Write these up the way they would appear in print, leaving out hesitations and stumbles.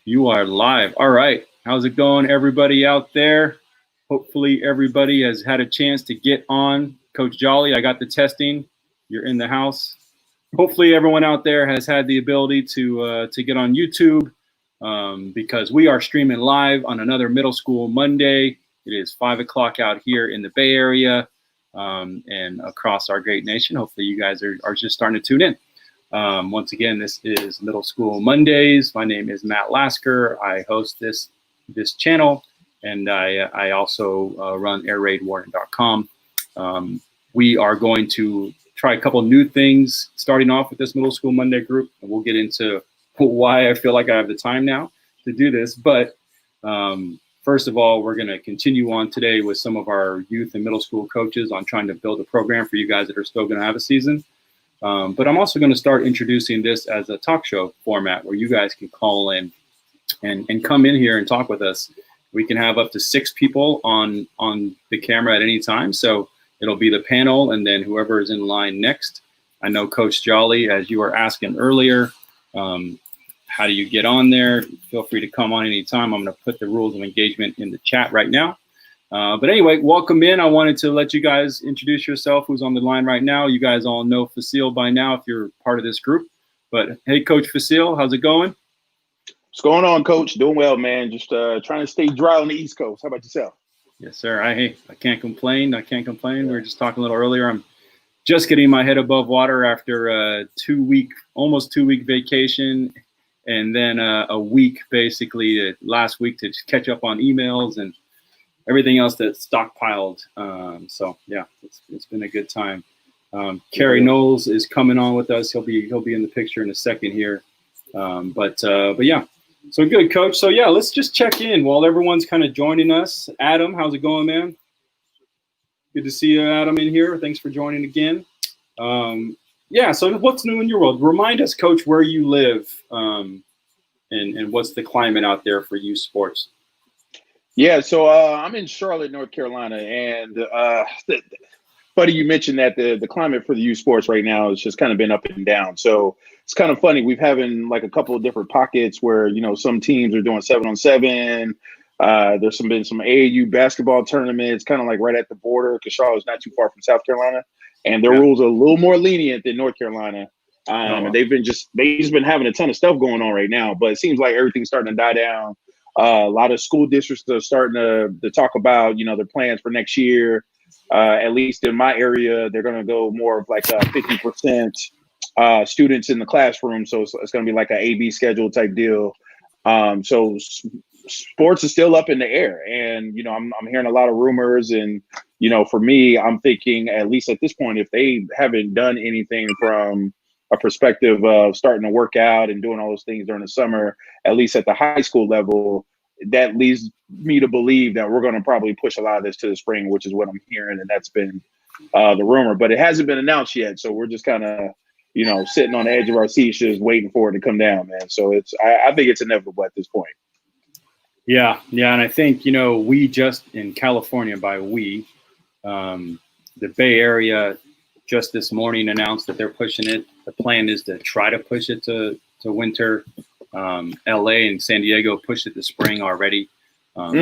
You are live. All right. How's it going, everybody out there? Hopefully everybody has had a chance to get on. Coach Jolly, I got the testing. You're in the house. Hopefully everyone out there has had the ability to get on YouTube because we are streaming live on another Middle School Monday. It is 5 o'clock out here in the Bay Area and across our great nation. Hopefully you guys are just starting to tune in. Once again, this is Middle School Mondays. My name is Matt Lasker. I host this channel, and I also run airraidwarden.com. We are going to try a couple new things starting off with this Middle School Monday group, and we'll get into why I feel like I have the time now to do this. But first of all, we're going to continue on today with some of our youth and middle school coaches on trying to build a program for you guys that are still going to have a season. But I'm also going to start introducing this as a talk show format where you guys can call in and come in here and talk with us. We can have up to 6 people on the camera at any time. So it'll be the panel and then whoever is in line next. I know Coach Jolly, as you were asking earlier, how do you get on there? Feel free to come on anytime. I'm going to put the rules of engagement in the chat right now. But anyway, welcome in. I wanted to let you guys introduce yourself, who's on the line right now. You guys all know Fasil by now if you're part of this group. But hey, Coach Fasil, how's it going? What's going on, Coach? Doing well, man. Just trying to stay dry on the East Coast. How about yourself? Yes, sir. I can't complain. I can't complain. We were just talking a little earlier. I'm just getting my head above water after a almost 2 week vacation. And then a week, basically, last week to catch up on emails and everything else that's stockpiled. So yeah, it's been a good time. Kerry Knowles is coming on with us. He'll be in the picture in a second here. But yeah, so good, Coach. So yeah, let's just check in while everyone's kind of joining us. Adam, how's it going, man? Good to see you, Adam, in here. Thanks for joining again. Yeah, so what's new in your world? Remind us, Coach, where you live and what's the climate out there for youth sports. Yeah, so I'm in Charlotte, North Carolina, and funny you mentioned that the climate for the youth sports right now has just kind of been up and down. So it's kind of funny. We've having like a couple of different pockets where, you know, some teams are doing 7-on-7. There's been some AAU basketball tournaments, kind of like right at the border because Charlotte's not too far from South Carolina, and their rules are a little more lenient than North Carolina. And they've just been having a ton of stuff going on right now, but it seems like everything's starting to die down. A lot of school districts are starting to talk about, you know, their plans for next year. At least in my area, they're going to go more of like 50% students in the classroom. So it's going to be like an A/B schedule type deal. So sports is still up in the air, and you know, I'm hearing a lot of rumors, and you know, for me, I'm thinking at least at this point, if they haven't done anything from a perspective of starting to work out and doing all those things during the summer, at least at the high school level, that leads me to believe that we're going to probably push a lot of this to the spring, which is what I'm hearing. And that's been the rumor, but it hasn't been announced yet. So we're just kind of, you know, sitting on the edge of our seats, just waiting for it to come down, man. So I think it's inevitable at this point. Yeah. And I think, you know, we just in California, by we, the Bay Area just this morning announced that they're pushing it. The plan is to try to push it to winter. LA and San Diego pushed it to spring already.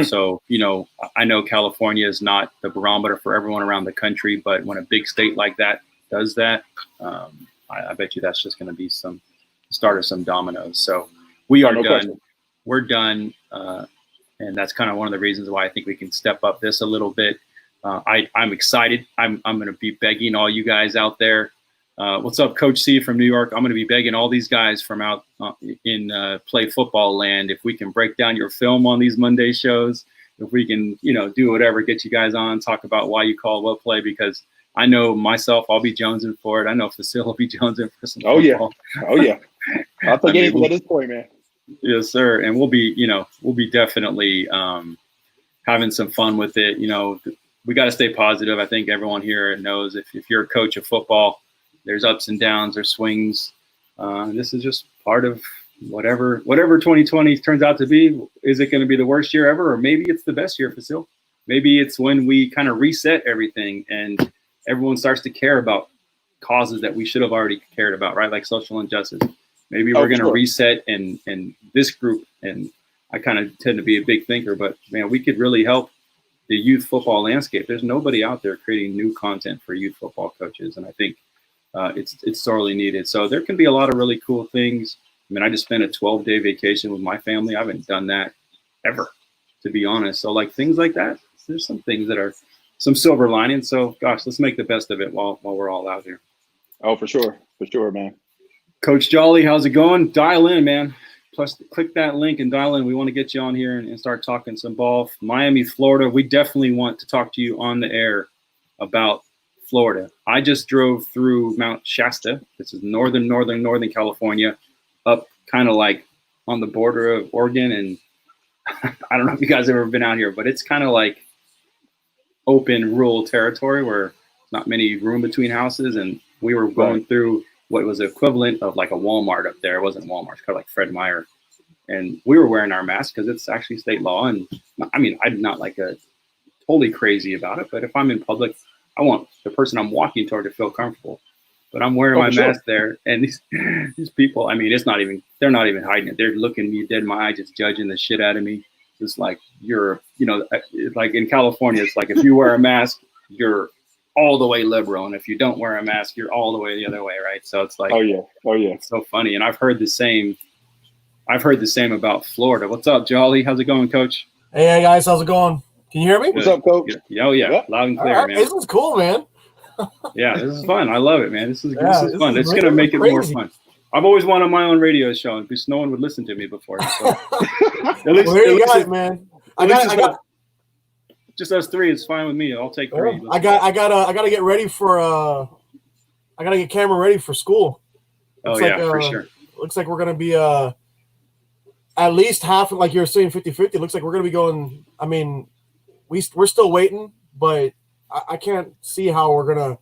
So, you know, I know California is not the barometer for everyone around the country, but when a big state like that does that, I bet you that's just going to be some start of some dominoes. So we are done. Question. We're done. And that's kind of one of the reasons why I think we can step up this a little bit. I'm excited. I'm going to be begging all you guys out there. What's up, Coach C from New York? I'm going to be begging all these guys from out in play football land. If we can break down your film on these Monday shows, if we can, you know, do whatever, get you guys on, talk about why you call what play, because I know myself, I'll be jonesing for it. I know Fasil will be jonesing for some football. Oh yeah. I'll take anything at this point, man. Yes, sir. And we'll be definitely having some fun with it. You know, we got to stay positive. I think everyone here knows if you're a coach of football, there's ups and downs, there's swings. This is just part of whatever 2020 turns out to be. Is it going to be the worst year ever? Or maybe it's the best year, Fasil? Maybe it's when we kind of reset everything and everyone starts to care about causes that we should have already cared about, right? Like social injustice. Maybe we're going to reset and this group and I kind of tend to be a big thinker, but man, we could really help the youth football landscape. There's nobody out there creating new content for youth football coaches, and I think it's sorely needed. So there can be a lot of really cool things. I mean, I just spent a 12-day vacation with my family. I haven't done that ever, to be honest. So like things like that, there's some things that are some silver lining. So gosh, let's make the best of it while we're all out here. Oh, for sure, man. Coach Jolly, how's it going? Dial in, man. Plus, click that link and dial in. We want to get you on here and start talking some ball. Miami, Florida. We definitely want to talk to you on the air about Florida. I just drove through Mount Shasta. This is northern California, up kind of like on the border of Oregon. And I don't know if you guys have ever been out here, but it's kind of like open rural territory where not many room between houses. And we were going through what was the equivalent of like a Walmart up there. It wasn't Walmart, it's kind of like Fred Meyer. And we were wearing our masks because it's actually state law. And I mean, I'm not like totally crazy about it, but if I'm in public, I want the person I'm walking toward to feel comfortable. But I'm wearing my mask there, and these people, I mean, they're not even hiding it. They're looking me dead in my eye, just judging the shit out of me. It's like like in California, it's like if you wear a mask, you're all the way liberal, and if you don't wear a mask, you're all the way the other way, right? So it's like, oh yeah, it's so funny. And I've heard the same about Florida. What's up, Jolly? How's it going, Coach? Hey guys, how's it going? Can you hear me? What's up, Coach? Oh yeah, yep. Loud and clear, man. This is cool, man. Yeah, this is fun. I love it, man. This is fun. It's gonna make it more fun. I've always wanted my own radio show because no one would listen to me before. So. At least, here you got it, man. I got just us three. It's fine with me. I'll take three. I gotta get ready for I gotta get camera ready for school. Looks for sure. Looks like we're gonna be at least half, like you were saying, 50-50. Looks like we're gonna be going. I mean, we're still waiting, but I can't see how we're gonna,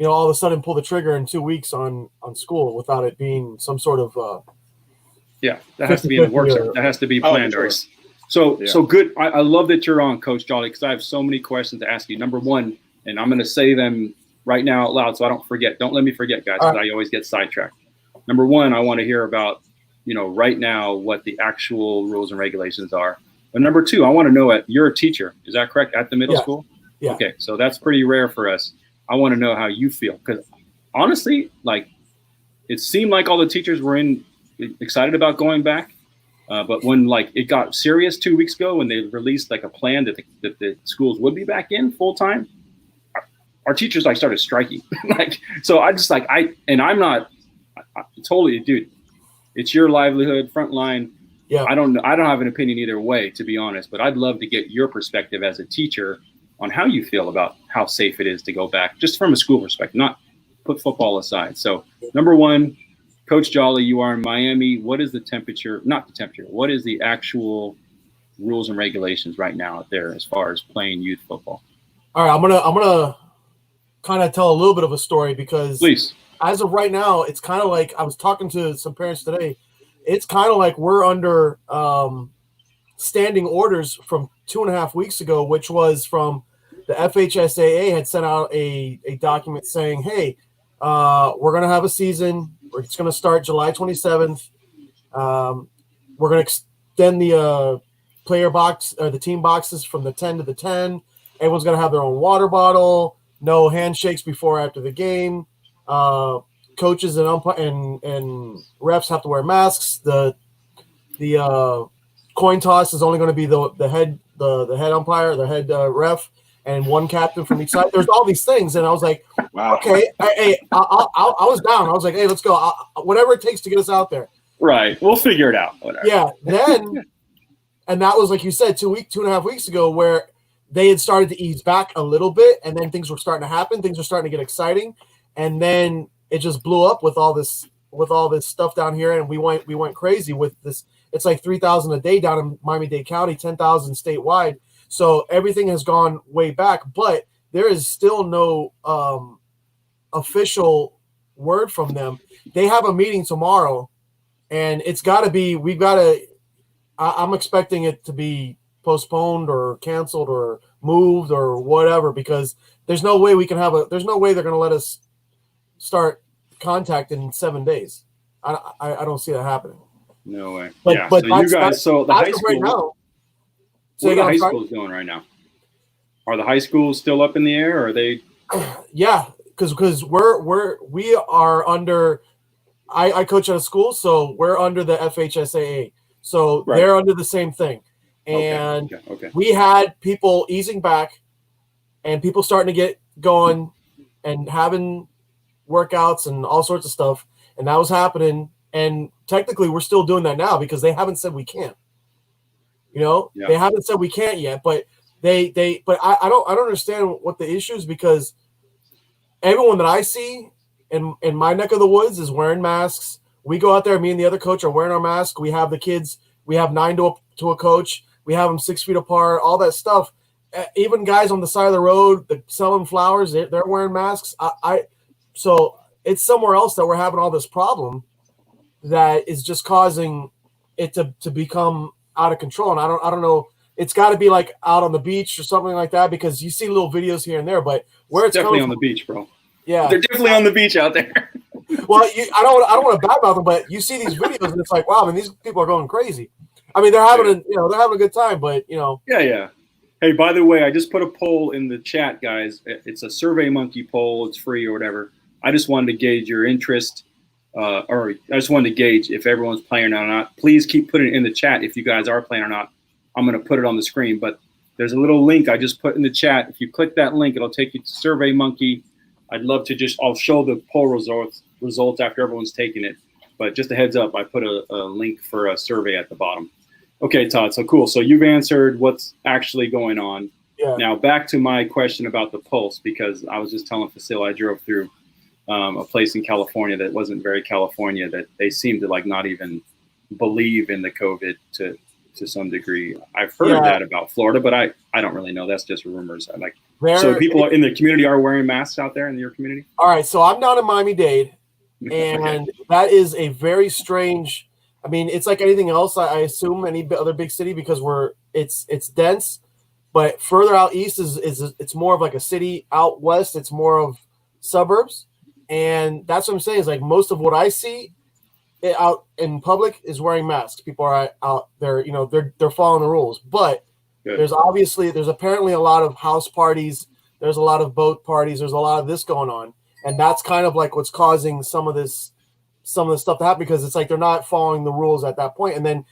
all of a sudden pull the trigger in 2 weeks on school without it being some sort of that has to be in the works. That has to be planned. Sure. So good. I love that you're on, Coach Jolly, because I have so many questions to ask you. Number one, and I'm going to say them right now out loud so I don't forget. Don't let me forget, guys, because I always get sidetracked. Number one, I want to hear about, right now what the actual rules and regulations are. But number two, I want to know you're a teacher. Is that correct? At the middle school? Yeah. Okay, so that's pretty rare for us. I want to know how you feel, because honestly, like, it seemed like all the teachers were excited about going back. But when it got serious 2 weeks ago, when they released like a plan that the schools would be back in full time, our teachers started striking. So I just I'm not totally, dude. It's your livelihood, front line. Yeah. I don't have an opinion either way, to be honest. But I'd love to get your perspective as a teacher on how you feel about how safe it is to go back, just from a school perspective, not put football aside. So number one, Coach Jolly, you are in Miami. What is the temperature? Not the temperature. What is the actual rules and regulations right now out there as far as playing youth football? All right, I'm gonna kind of tell a little bit of a story, because please, as of right now, it's kind of like I was talking to some parents today. It's kind of like we're under standing orders from 2.5 weeks ago, which was from the FHSAA had sent out a document saying, hey, we're going to have a season. It's going to start July 27th. We're going to extend the player box or the team boxes from the 10 to the 10. Everyone's going to have their own water bottle. No handshakes before or after the game. Coaches and refs have to wear masks. The coin toss is only going to be the head umpire, the head ref, and one captain from each side. There's all these things, and I was like, wow. Okay, I was down. I was like, hey, let's go. Whatever it takes to get us out there. Right, we'll figure it out. Whatever. Yeah. Then, and that was like you said, 2.5 weeks ago, where they had started to ease back a little bit, and then things were starting to happen. Things were starting to get exciting, and then it just blew up with all this stuff down here, and we went crazy with this. It's like 3,000 a day down in Miami-Dade County, 10,000 statewide. So everything has gone way back, but there is still no official word from them. They have a meeting tomorrow, and it's got to be. I'm expecting it to be postponed or canceled or moved or whatever, because there's no way there's no way they're going to let us start contact in 7 days. I don't see that happening. No way. But yeah. but So you guys, so the high school, right now. what are the high schools doing right now? Are the high schools still up in the air, or are they? Yeah, because we are under. I coach at a school, so we're under the FHSAA. So Right. they're under the same thing. And okay. we had people easing back and people starting to get going and having workouts and all sorts of stuff. And that was happening. And technically we're still doing that now because they haven't said we can't. You know, they haven't said we can't yet, but I don't understand what the issue is, because everyone that I see in my neck of the woods is wearing masks. We go out there, me and the other coach are wearing our mask. We have the kids, we have 9 to a coach. We have them 6 feet apart, all that stuff. Even guys on the side of the road selling flowers, they're wearing masks. So it's somewhere else that we're having all this problem that is just causing it to become out of control. And I don't know. It's got to be like out on the beach or something like that, because you see little videos here and there, but where it's definitely on the beach, bro. Yeah, they're definitely on the beach out there. Well, I don't want to badmouth them, but you see these videos and it's like, wow, I mean, these people are going crazy. I mean, they're having they're having a good time, but Yeah. Hey, by the way, I just put a poll in the chat, guys. It's a SurveyMonkey poll. It's free or whatever. I just wanted to gauge your interest, or I just wanted to gauge if everyone's playing or not. Please keep putting it in the chat if you guys are playing or not. I'm going to put it on the screen, but there's a little link I just put in the chat. If you click that link, it'll take you to SurveyMonkey. I'd love to I'll show the poll results after everyone's taken it. But just a heads up, I put a link for a survey at the bottom. Okay, Todd, so cool. So you've answered what's actually going on. Yeah. Now back to my question about the pulse, because I was just telling Facil, I drove through a place in California that wasn't very California, that they seemed to like not even believe in the COVID to some degree. I've heard that about Florida, but I don't really know. That's just rumors. So people in the community are wearing masks out there in your community? All right, so I'm down in Miami-Dade, and that is a very strange. I mean, it's like anything else. I assume any other big city, because it's dense, but further out east is it's more of like a city. Out west, it's more of suburbs, and that's what I'm saying. Is like most of what I see out in public is wearing masks. People are out there, they're following the rules. But there's apparently a lot of house parties. There's a lot of boat parties. There's a lot of this going on, and that's kind of like what's causing some of the stuff to happen, because it's like they're not following the rules at that point. And then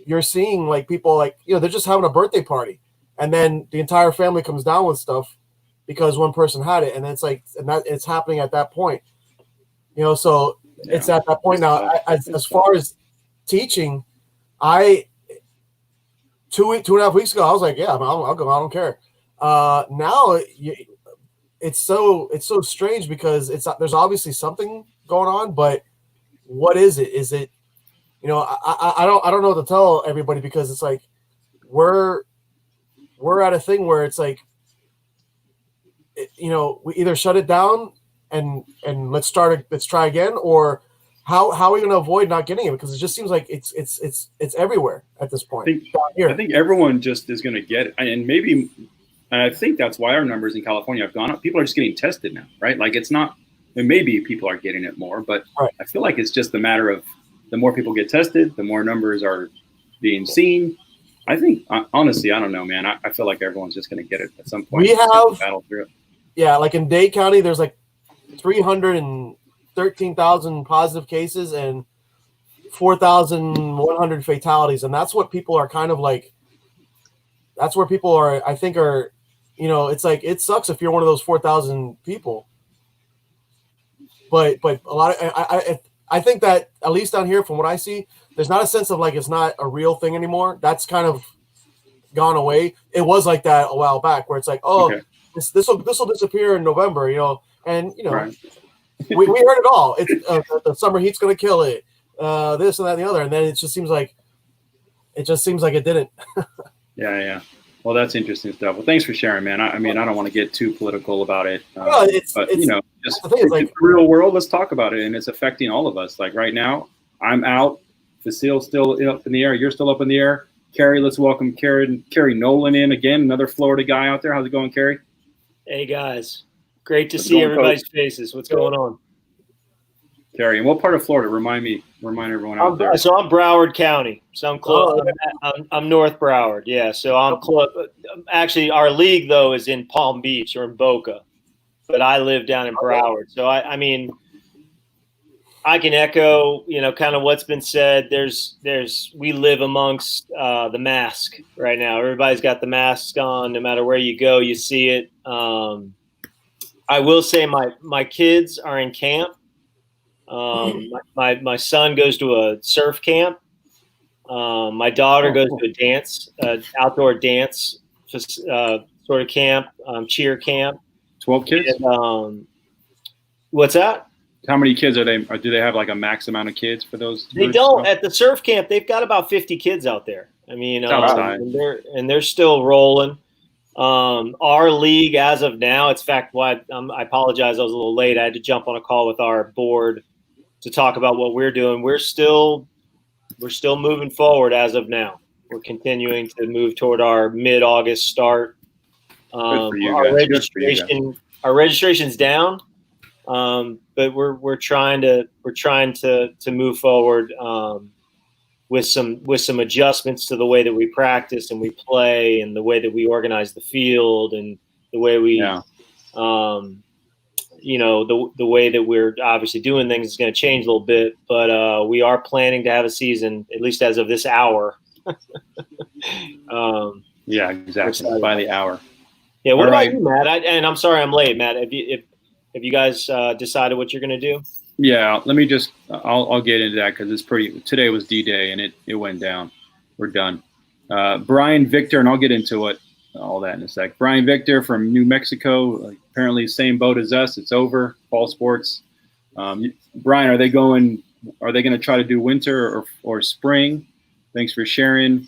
you're seeing like people like they're just having a birthday party, and then the entire family comes down with stuff because one person had it, and it's like it's happening at that point. So. Yeah. It's at that point now. As far as teaching, 2.5 weeks ago, I was like, I'll go. I don't care. Now it's so strange, because there's obviously something going on, but what is it? Is it, I don't know what to tell everybody, because it's like we're at a thing where it's like, we either shut it down and let's try again, or how are we going to avoid not getting it? Because it just seems like it's everywhere at this point. I think everyone just is going to get it, and I think that's why our numbers in California have gone up. People are just getting tested now, right? Like it's not, and maybe people are getting it more, but I feel like it's just a matter of the more people get tested, the more numbers are being seen. I think honestly, I don't know, man. I feel like everyone's just going to get it at some point. We have battle through it. Yeah, like in Dade County, there's like 313,000 positive cases and 4,100 fatalities, and that's what people are kind of like. That's where people are. I think are, it's like it sucks if you're one of those 4,000 people. But a lot of I think that at least down here, from what I see, there's not a sense of like it's not a real thing anymore. That's kind of gone away. It was like that a while back, where it's like, this will disappear in November, and right. we heard it all. It's the summer heat's going to kill it, this and that and the other, and then it just seems like it didn't. Yeah. Well, that's interesting stuff. Well, thanks for sharing, man. I mean, I don't want to get too political about it, but just the real world. Let's talk about it, and it's affecting all of us. Like right now, I'm out. Facil's still up in the air. You're still up in the air. Carrie, let's welcome Carrie Nolan in again, another Florida guy out there. How's it going, Carrie? Hey, guys. Great to see everybody's faces. What's going on? Carrie, and what part of Florida? Remind me remind everyone out there. So I'm Broward County. So I'm close. I'm North Broward. Yeah. So I'm close. Actually, our league though is in Palm Beach or in Boca, but I live down in Broward. So I mean, I can echo, kind of what's been said. We live amongst the mask right now. Everybody's got the masks on. No matter where you go, you see it. I will say my kids are in camp. My son goes to a surf camp. My daughter goes to a outdoor dance sort of camp, cheer camp. 12 kids? And, what's that? How many kids are they? Or do they have like a max amount of kids for those? They don't. At the surf camp, they've got about 50 kids out there. I mean, and they're still rolling. Our league, as of now, it's fact. I apologize. I was a little late. I had to jump on a call with our board to talk about what we're doing. We're still moving forward as of now. We're continuing to move toward our mid-August start. Our registration's down. But we're trying to move forward with some adjustments to the way that we practice and we play and the way that we organize the field and the way we the way that we're obviously doing things is going to change a little bit, but we are planning to have a season, at least as of this hour. Yeah, exactly. By the hour. Yeah. What about you, Matt? And I'm sorry I'm late, Matt. Have you guys decided what you're going to do? Yeah, let me just I'll get into that because today was D-Day and it went down. We're done. Brian Victor, and I'll get into all that in a sec. Brian Victor from New Mexico, apparently same boat as us. It's over, fall sports. Brian, are they going to try to do winter or spring? Thanks for sharing.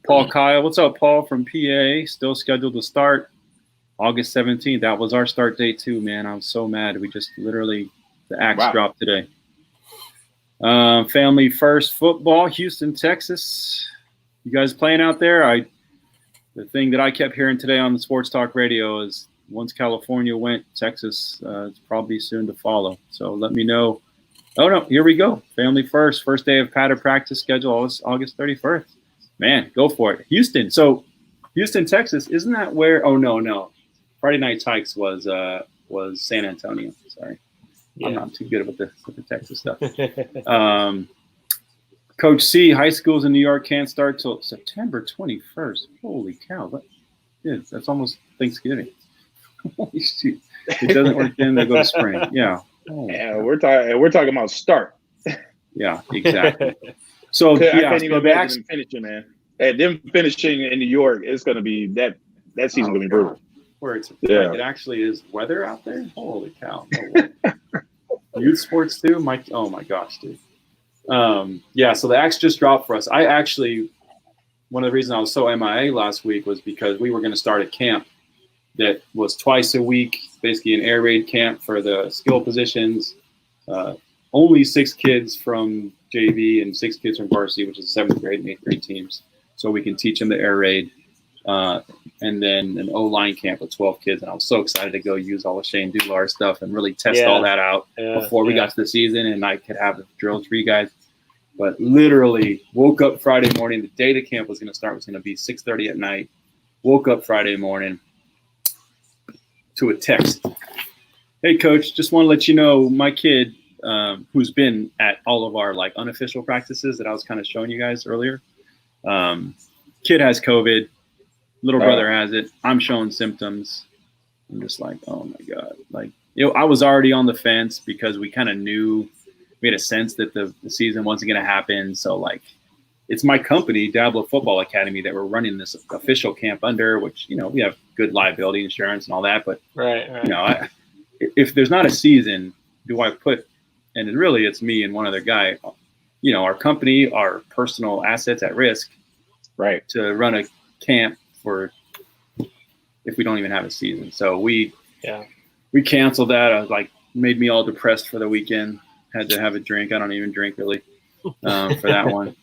Paul Kyle, what's up, Paul from PA? Still scheduled to start August 17th. That was our start date too, man. I'm so mad. We just literally, the axe dropped today. Family First Football, Houston, Texas. You guys playing out there? The thing that I kept hearing today on the Sports Talk Radio is once California went, Texas is probably soon to follow. So let me know. Oh, no, here we go. Family First day of padded practice schedule August 31st. Man, go for it. Houston. So Houston, Texas, isn't that where – oh, no. Friday Night Hikes was San Antonio. Sorry. Yeah. I'm not too good with the Texas stuff. Coach C, high schools in New York can't start till September 21st. Holy cow. That's almost Thanksgiving. Holy shoot. It doesn't work then, they go to spring. Yeah. Oh, yeah, we're talking about start. Yeah, exactly. So I can't even imagine them finishing, man. And them finishing in New York, it's going to be that season's going to be brutal. Where it actually is weather out there. Holy cow! Youth sports too. Oh my gosh, dude. So the axe just dropped for us. One of the reasons I was so MIA last week was because we were going to start a camp that was twice a week, basically an air raid camp for the skill positions. Only 6 kids from JV and 6 kids from varsity, which is 7th grade and 8th grade teams. So we can teach them the air raid. And then an O-line camp with 12 kids. And I was so excited to go use all the Shane Dular stuff and really test all that out before we got to the season. And I could have the drills for you guys. But literally woke up Friday morning. The day the camp was going to start was going to be 6:30 at night. Woke up Friday morning to a text. Hey, coach, just want to let you know my kid, who's been at all of our unofficial practices that I was kind of showing you guys earlier. Kid has COVID. Little brother has it. I'm showing symptoms. I'm just like, oh my God. I was already on the fence because we kind of knew, we had a sense that the season wasn't going to happen. So it's my company, Diablo Football Academy, that we're running this official camp under, which, we have good liability insurance and all that. But, if there's not a season, do I put, and really it's me and one other guy, our company, our personal assets at risk, right, to run a camp for if we don't even have a season. So we canceled that. I was made me all depressed for the weekend. Had to have a drink. I don't even drink really for that one.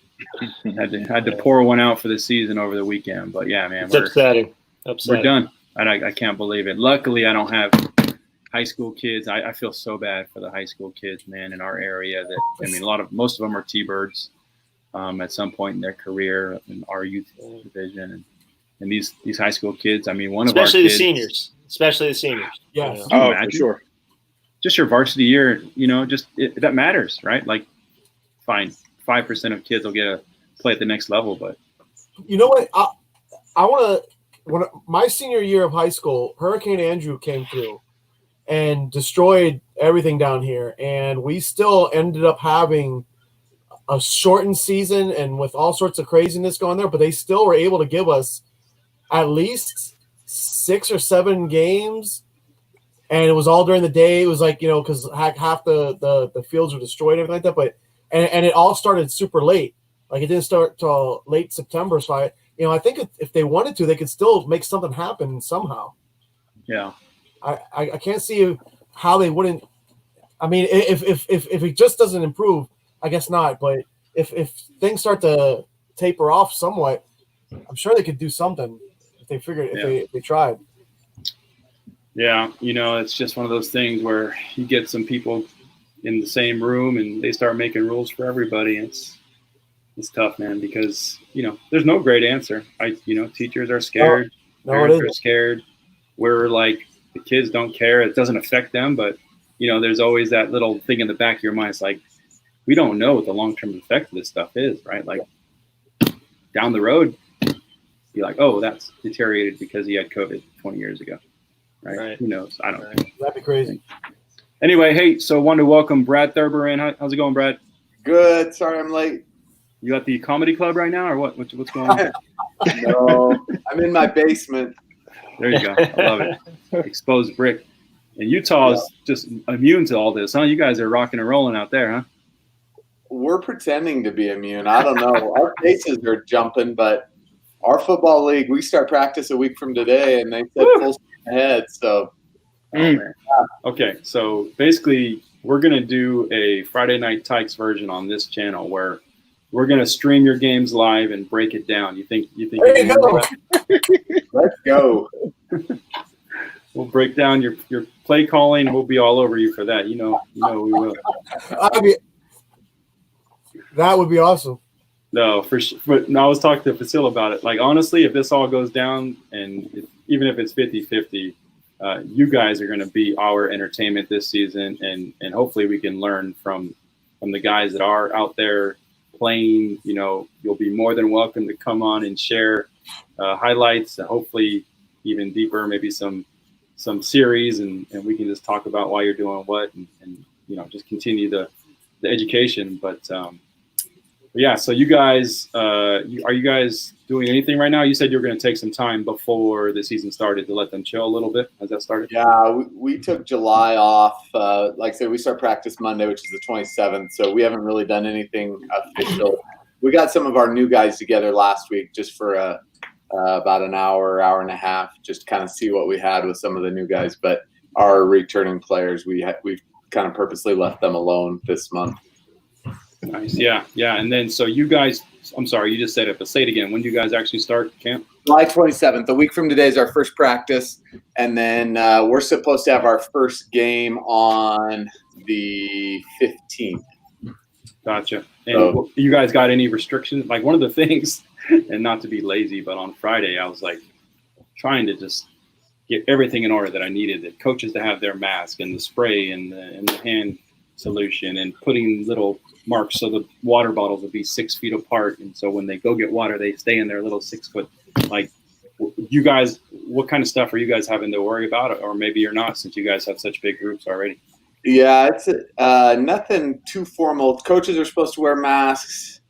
Had to pour one out for the season over the weekend. But yeah, man, it's upsetting. We're done. I can't believe it. Luckily, I don't have high school kids. I feel so bad for the high school kids, man, in our area. That I mean, most of them are T-birds at some point in their career in our youth division, and these high school kids. I mean, especially the seniors. Yes. You know? Oh, for sure. Just your varsity year, that matters, right? Like, fine, 5% of kids will get to play at the next level, but you know what? I want to. When my senior year of high school, Hurricane Andrew came through and destroyed everything down here, and we still ended up having a shortened season and with all sorts of craziness going there. But they still were able to give us at least 6 or 7 games. And it was all during the day. It was like, because half the fields were destroyed and everything like that. But and it all started super late. Like it didn't start till late September. So I think if they wanted to, they could still make something happen somehow. Yeah. I can't see how they wouldn't. I mean, if it just doesn't improve, I guess not. But if things start to taper off somewhat, I'm sure they could do something if they figured if they tried. Yeah, it's just one of those things where you get some people in the same room and they start making rules for everybody. It's tough, man, because there's no great answer. Teachers are scared, parents are scared. We're like, the kids don't care. It doesn't affect them, but there's always that little thing in the back of your mind. It's like, we don't know what the long-term effect of this stuff is, right? Like down the road, be like, oh, that's deteriorated because he had COVID 20 years ago. Right? Who knows? I don't know. That'd be crazy. Anyway, hey, so wanted to welcome Brad Thurber in. How's it going, Brad? Good. Sorry I'm late. You at the comedy club right now, or what? What's going on? No, I'm in my basement. There you go. I love it. Exposed brick. And Utah is just immune to all this, huh? You guys are rocking and rolling out there, huh? We're pretending to be immune. I don't know. Our faces are jumping, but our football league, we start practice a week from today, and they said full steam ahead. So, okay. So basically, we're gonna do a Friday Night Tykes version on this channel where we're gonna stream your games live and break it down. You think? There you go. Let's go. We'll break down your play calling, and we'll be all over you for that. We will. I mean, that would be awesome. No, for sure. But I was talking to Facil about it. Like, honestly, if this all goes down, and even if it's 50-50, you guys are going to be our entertainment this season, and hopefully we can learn from the guys that are out there playing. You'll be more than welcome to come on and share highlights, and hopefully even deeper, maybe some series, and we can just talk about why you're doing what, and just continue the education. But yeah, so you guys, are you guys doing anything right now? You said you were going to take some time before the season started to let them chill a little bit. Has that started? Yeah, we took July off. Like I said, we start practice Monday, which is the 27th. So we haven't really done anything official. We got some of our new guys together last week just for about an hour and a half, just to kind of see what we had with some of the new guys. But our returning players, we've kind of purposely left them alone this month. Nice. Yeah. And then, so you guys, I'm sorry, you just said it, but say it again. When do you guys actually start camp? July 27th. A week from today is our first practice. And then we're supposed to have our first game on the 15th. Gotcha. And you guys got any restrictions? Like, one of the things, and not to be lazy, but on Friday, I was like trying to just get everything in order that I needed. The coaches to have their mask and the spray and the hand solution, and putting little marks so the water bottles would be 6 feet apart, and so when they go get water, they stay in their little 6 foot. Like, you guys, what kind of stuff are you guys having to worry about, or maybe you're not, since you guys have such big groups already? Yeah, it's nothing too formal. Coaches are supposed to wear masks.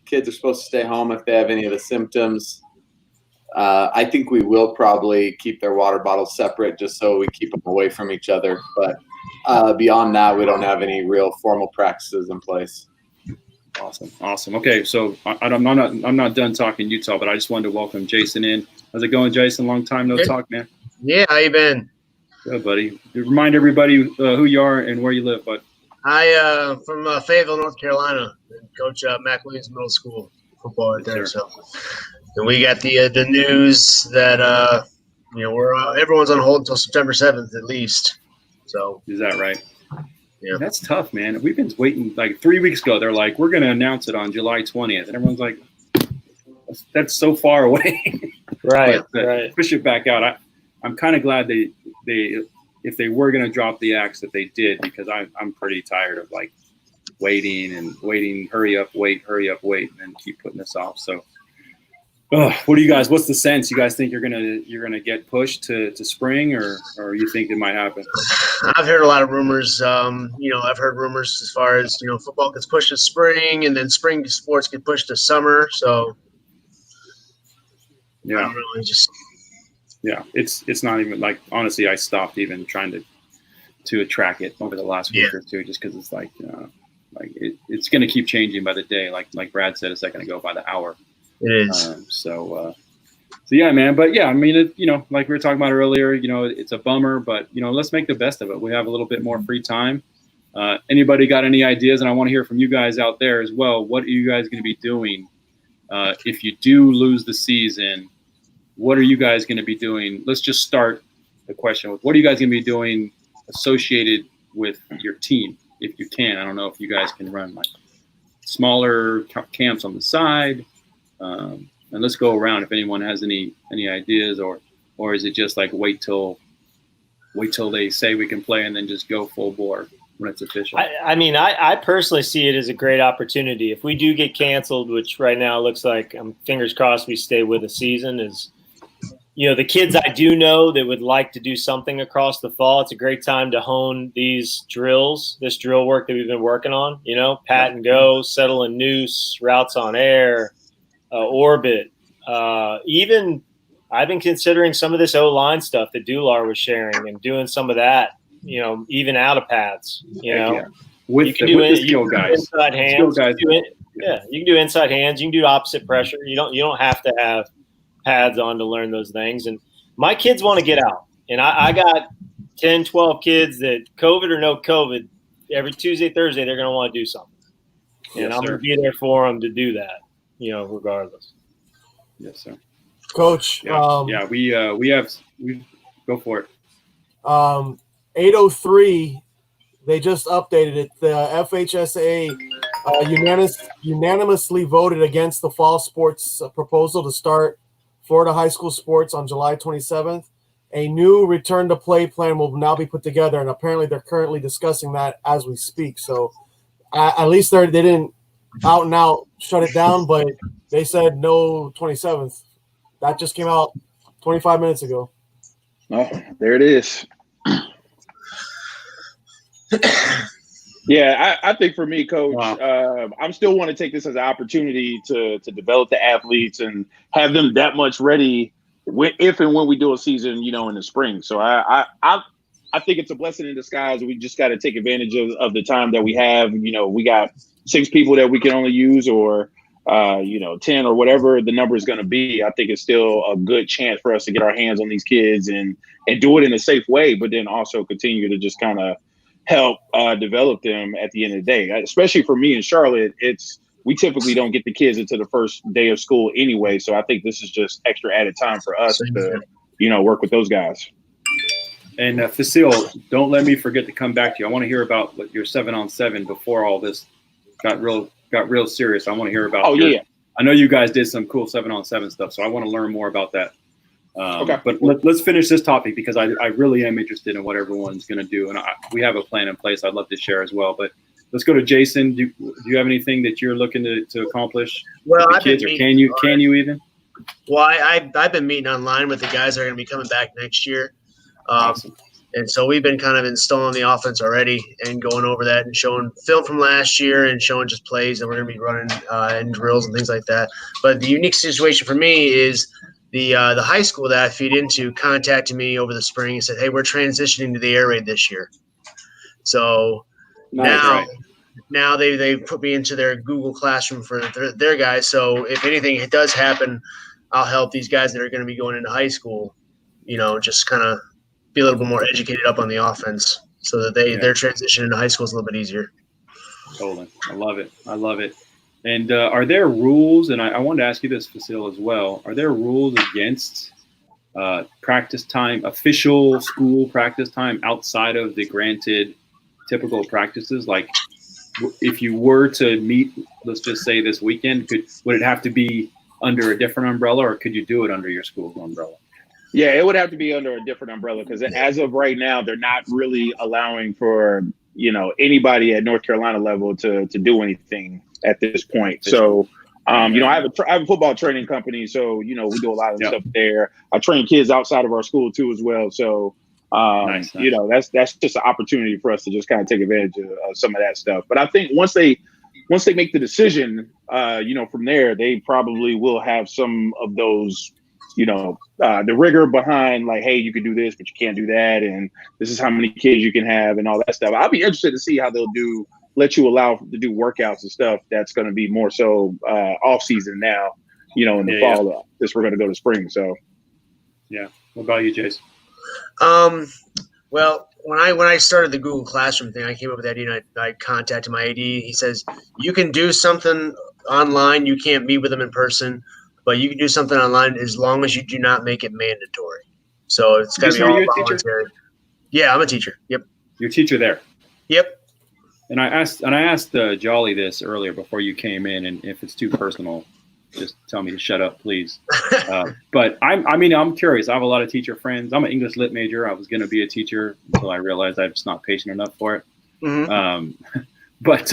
Kids are supposed to stay home if they have any of the symptoms. I think we will probably keep their water bottles separate just so we keep them away from each other. But beyond that, we don't have any real formal practices in place. Awesome. Okay, so I'm not done talking Utah, but I just wanted to welcome Jason in. How's it going, Jason? Long time no talk, man. Yeah, how you been? Good, buddy. Remind everybody who you are and where you live, bud. I from Fayetteville, North Carolina. Coach Mac Williams Middle School football right there. So, and we got the news that we're everyone's on hold until September 7th at least. So Is that right? Yeah. That's tough, man. We've been waiting like 3 weeks ago. They're like, we're going to announce it on July 20th. And everyone's like, that's so far away. Right, But, right. push it back out. I'm kind of glad they if they were going to drop the axe that they did, because I'm pretty tired of like waiting, hurry up, wait, and keep putting this off. So, what do you guys? What's the sense? You guys think you're gonna get pushed to spring, or you think it might happen? I've heard a lot of rumors. I've heard rumors as far as football gets pushed to spring, and then spring sports get pushed to summer. So Yeah, really it's not even like, honestly, I stopped even trying to track it over the last week or two, just because it's like it's going to keep changing by the day. Like Brad said a second ago, by the hour. It is. So yeah, man. But yeah, I mean, like we were talking about earlier, it's a bummer, but let's make the best of it. We have a little bit more free time. Anybody got any ideas? And I want to hear from you guys out there as well. What are you guys going to be doing if you do lose the season? What are you guys going to be doing? Let's just start the question with, what are you guys going to be doing associated with your team, if you can? I don't know if you guys can run like smaller camps on the side. And let's go around if anyone has any ideas, or is it just like wait till they say we can play and then just go full bore when it's official? I mean, I personally see it as a great opportunity. If we do get canceled, which right now looks like, fingers crossed we stay with a season, is the kids I do know that would like to do something across the fall. It's a great time to hone this drill work that we've been working on, pat and go, settle and noose, routes on air, orbit. Even I've been considering some of this O-line stuff that Dular was sharing, and doing some of that, even out of pads, With you can the skill guys. Inside hands. You can do inside hands. You can do opposite pressure. You don't have to have pads on to learn those things. And my kids want to get out. And I got 10, 12 kids that, COVID or no COVID, every Tuesday, Thursday, they're going to want to do something. And I'm going to be there for them to do that, regardless. Yes, sir. Coach. We go for it. 803, they just updated it. The FHSA unanimously voted against the fall sports proposal to start Florida high school sports on July 27th. A new return to play plan will now be put together, and apparently they're currently discussing that as we speak. So at least they didn't out and out shut it down, but they said no 27th. That just came out 25 minutes ago. Oh, there it is. Yeah, I think for me, Coach, I'm still want to take this as an opportunity to develop the athletes and have them that much ready if and when we do a season, in the spring. So I think it's a blessing in disguise. We just got to take advantage of the time that we have. We got 6 people that we can only use, or 10 or whatever the number is going to be. I think it's still a good chance for us to get our hands on these kids and do it in a safe way, but then also continue to just kind of help develop them at the end of the day. Especially for me in Charlotte, we typically don't get the kids into the first day of school anyway. So I think this is just extra added time for us to, work with those guys. And Facile, don't let me forget to come back to you. I want to hear about your 7-on-7 before all this got real serious. I want to hear about. I know you guys did some cool 7-on-7 stuff, so I want to learn more about that. Okay. But let's finish this topic, because I really am interested in what everyone's going to do, and we have a plan in place I'd love to share as well. But let's go to Jason. Do you have anything that you're looking to accomplish with the kids, or can you even? Well, I've been meeting online with the guys that are going to be coming back next year. Awesome. And so we've been kind of installing the offense already and going over that and showing film from last year and showing just plays that we're going to be running and drills and things like that. But the unique situation for me is the high school that I feed into contacted me over the spring and said, hey, we're transitioning to the air raid this year. So now they put me into their Google Classroom for their guys. So if anything does happen, I'll help these guys that are going to be going into high school, just kind of be a little bit more educated up on the offense so that their transition into high school is a little bit easier. Totally. I love it. And are there rules, and I wanted to ask you this, Facile, as well, are there rules against practice time, official school practice time outside of the granted typical practices? Like, if you were to meet, let's just say this weekend, would it have to be under a different umbrella, or could you do it under your school's umbrella? Yeah, it would have to be under a different umbrella, because as of right now, they're not really allowing for, anybody at North Carolina level to do anything at this point. So, I have a football training company, so we do a lot of stuff there. I train kids outside of our school too as well. So, nice. That's just an opportunity for us to just kind of take advantage of some of that stuff. But I think once they make the decision, from there, they probably will have some of those, the rigor behind, like, hey, you can do this, but you can't do that, and this is how many kids you can have, and all that stuff. I'll be interested to see how they'll let you allow to do workouts and stuff. That's going to be more so off season now, in the fall. This we're going to go to spring. So, yeah. What about you, Jace? Well, when I started the Google Classroom thing, I came up with that idea, and I contacted my AD. He says, you can do something online. You can't meet with them in person, but you can do something online as long as you do not make it mandatory. So it's got to be all voluntary. Yeah, I'm a teacher. Yep. You're a teacher there. Yep. And I asked Jolly this earlier before you came in, and if it's too personal, just tell me to shut up, please. But I'm curious. I have a lot of teacher friends. I'm an English lit major. I was going to be a teacher until I realized I'm just not patient enough for it. Mm-hmm. But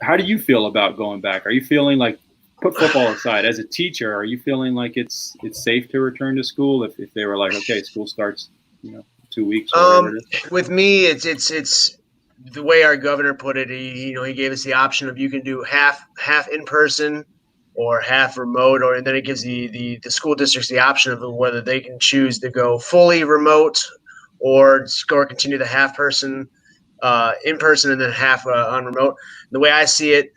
how do you feel about going back? Are you feeling like, put football aside, as a teacher, are you feeling like it's safe to return to school if they were like, okay, school starts, 2 weeks? Or whatever it is? With me, it's the way our governor put it. He gave us the option of, you can do half in person or half remote, and then it gives the school districts the option of whether they can choose to go fully remote or continue the half person in person and then half on remote. The way I see it,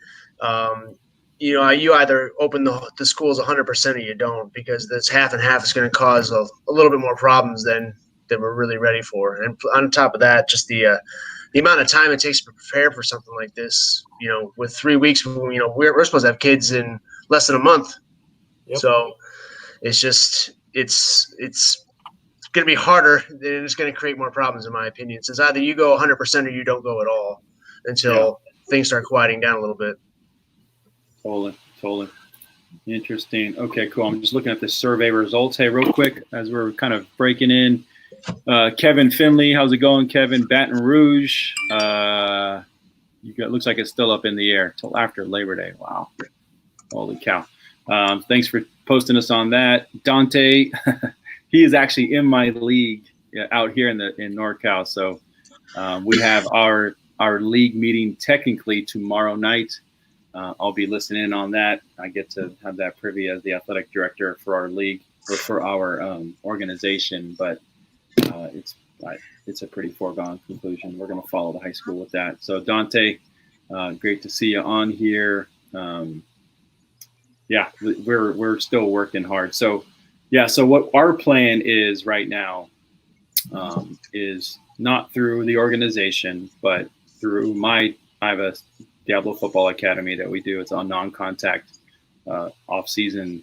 you either open the schools 100% or you don't, because this half and half is going to cause a little bit more problems than we're really ready for. And on top of that, just the amount of time it takes to prepare for something like this, with 3 weeks, we're supposed to have kids in less than a month. Yep. So it's just, it's going to be harder, and it's going to create more problems, in my opinion. So it's either you go 100% or you don't go at all until things start quieting down a little bit. Totally. Interesting. Okay, cool. I'm just looking at the survey results. Hey, real quick, as we're kind of breaking in, Kevin Finley, how's it going, Kevin? Baton Rouge, looks like it's still up in the air till after Labor Day. Wow. Holy cow. Thanks for posting us on that. Dante, he is actually in my league out here in NorCal. So we have our league meeting technically tomorrow night. I'll be listening in on that. I get to have that privy as the athletic director for our league, or for our organization, but it's a pretty foregone conclusion. We're going to follow the high school with that. So Dante, great to see you on here. We're still working hard. So what our plan is right now is not through the organization, but through I have a Diablo Football Academy that we do. It's on non-contact off-season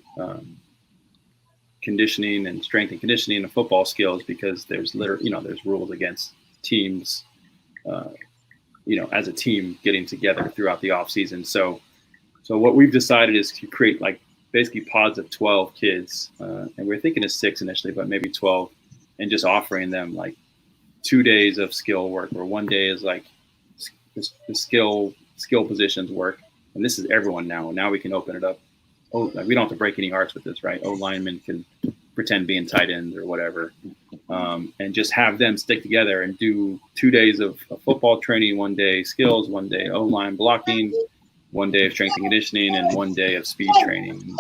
conditioning and strength and conditioning and football skills, because there's there's rules against teams, as a team getting together throughout the off-season. So what we've decided is to create basically pods of 12 kids, and we're thinking of 6 initially, but maybe 12, and just offering them 2 days of skill work, or 1 day is the skill positions work. And this is everyone now. Now we can open it up. We don't have to break any hearts with this, right? Linemen can pretend being tight ends or whatever, and just have them stick together and do 2 days of football training, 1 day skills, 1 day O-line blocking, 1 day of strength and conditioning, and 1 day of speed training.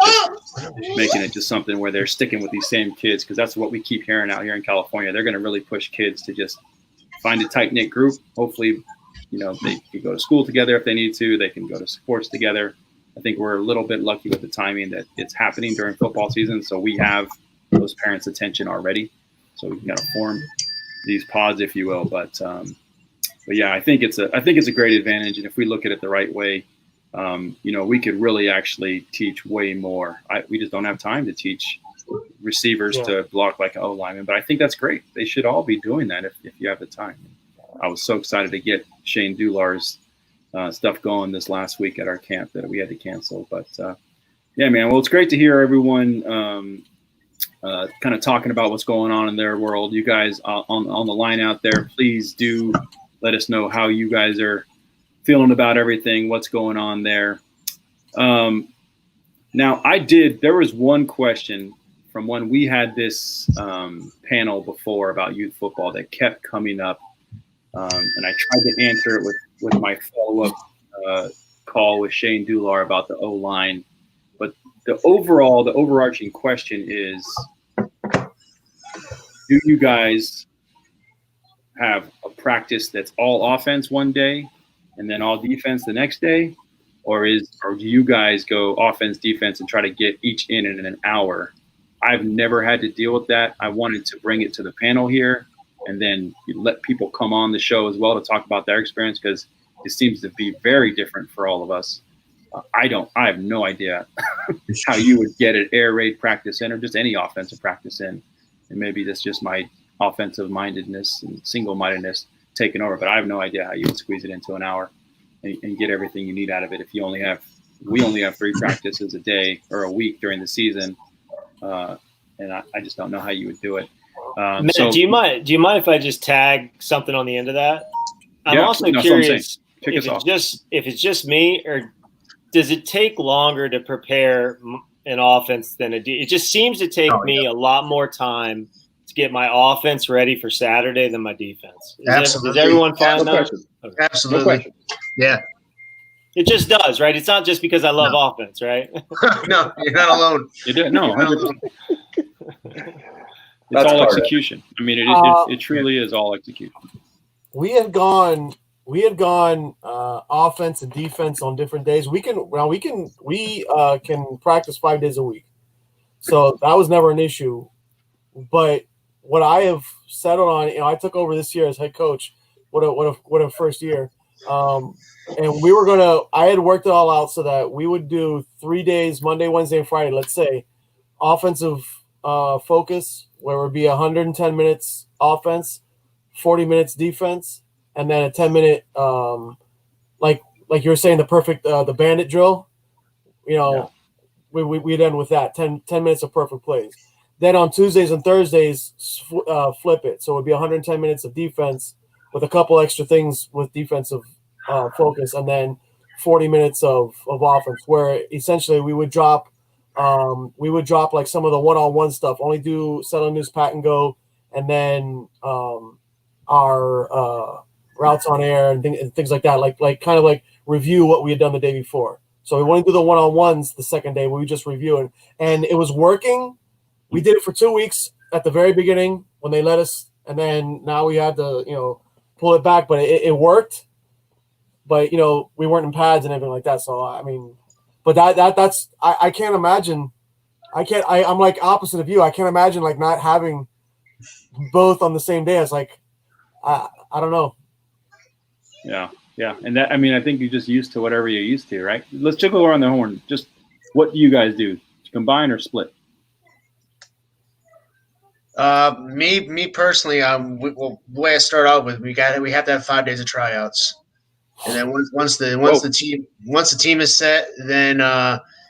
Just making it just something where they're sticking with these same kids, because that's what we keep hearing out here in California. They're going to really push kids to just find a tight-knit group. Hopefully, they can go to school together if they need to. They can go to sports together. I think we're a little bit lucky with the timing that it's happening during football season, so we have those parents' attention already. So we can kind of form these pods, if you will. But yeah, I think it's a great advantage, and if we look at it the right way, we could really actually teach way more. We just don't have time to teach receivers to block like an O lineman. But I think that's great. They should all be doing that if you have the time. I was so excited to get Shane Dular's stuff going this last week at our camp that we had to cancel. But yeah, man. Well, it's great to hear everyone kind of talking about what's going on in their world. You guys on the line out there, please do let us know how you guys are feeling about everything, what's going on there. Now, there was one question from when we had this panel before about youth football that kept coming up. And I tried to answer it with my follow-up call with Shane Dular about the O-line. But the overarching question is, do you guys have a practice that's all offense one day and then all defense the next day? Or do you guys go offense, defense, and try to get each in an hour? I've never had to deal with that. I wanted to bring it to the panel here and then let people come on the show as well to talk about their experience, because it seems to be very different for all of us. I have no idea how you would get an air raid practice in or just any offensive practice in. And maybe that's just my offensive mindedness and single-mindedness taking over, but I have no idea how you would squeeze it into an hour and get everything you need out of it. If we only have 3 practices a day or a week during the season. And I just don't know how you would do it. Matt, do you mind if I just tag something on the end of that? I'm also curious if it's just me, or does it take longer to prepare an offense than it just seems to take me a lot more time to get my offense ready for Saturday than my defense. Is everyone find that? Okay. Absolutely. Yeah. It just does, right? It's not just because I love offense, right? No, you're not alone. You do no. It's all execution. I mean, it truly is all execution. We had gone offense and defense on different days. We can practice 5 days a week, so that was never an issue. But what I have settled on, I took over this year as head coach. What a first year. And I had worked it all out so that we would do 3 days, Monday, Wednesday, and Friday, let's say, offensive focus, where it would be 110 minutes offense, 40 minutes defense, and then a 10-minute, like you were saying, the perfect, the bandit drill, we'd end with that, 10 minutes of perfect plays. Then on Tuesdays and Thursdays, flip it. So it would be 110 minutes of defense with a couple extra things with defensive focus, and then 40 minutes of offense, where essentially we would drop like some of the one-on-one stuff, only do settle news, pat and go, and then our routes on air and things like that, like kind of like review what we had done the day before. So we wouldn't do the one-on-ones the second day. We would just review it, and it was working. We did it for 2 weeks at the very beginning when they let us, and then now we had to pull it back, but it worked. But we weren't in pads and everything like that. So I mean, but that's I can't imagine. I'm like opposite of you. I can't imagine like not having both on the same day. It's like I don't know. Yeah, and that, I mean, I think you're just used to whatever you're used to, right? Let's jiggle around the horn. Just what do you guys do? Combine or split? Me personally, the way I start out with, we have to have 5 days of tryouts. And then once the team is set, then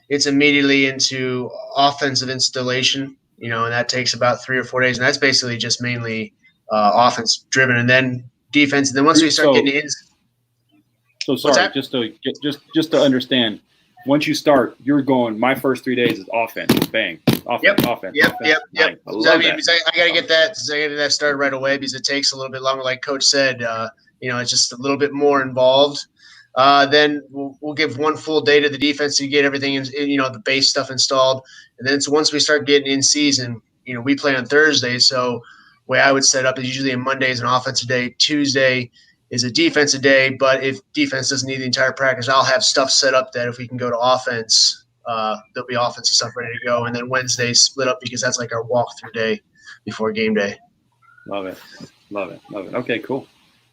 it's immediately into offensive installation, and that takes about 3 or 4 days, and that's basically just mainly offense driven, and then defense. And then once we start getting in, so sorry, just to understand, once you start, you're going. My first 3 days is offense, bang, offense. Yep. I love that. I got to get that started right away because it takes a little bit longer, like Coach said. It's just a little bit more involved. Then we'll give one full day to the defense to get everything, the base stuff installed. And then once we start getting in season, we play on Thursday. So the way I would set up is usually a Monday is an offensive day. Tuesday is a defensive day. But if defense doesn't need the entire practice, I'll have stuff set up that if we can go to offense, there'll be offensive stuff ready to go. And then Wednesday split up because that's like our walkthrough day before game day. Love it. Okay, cool.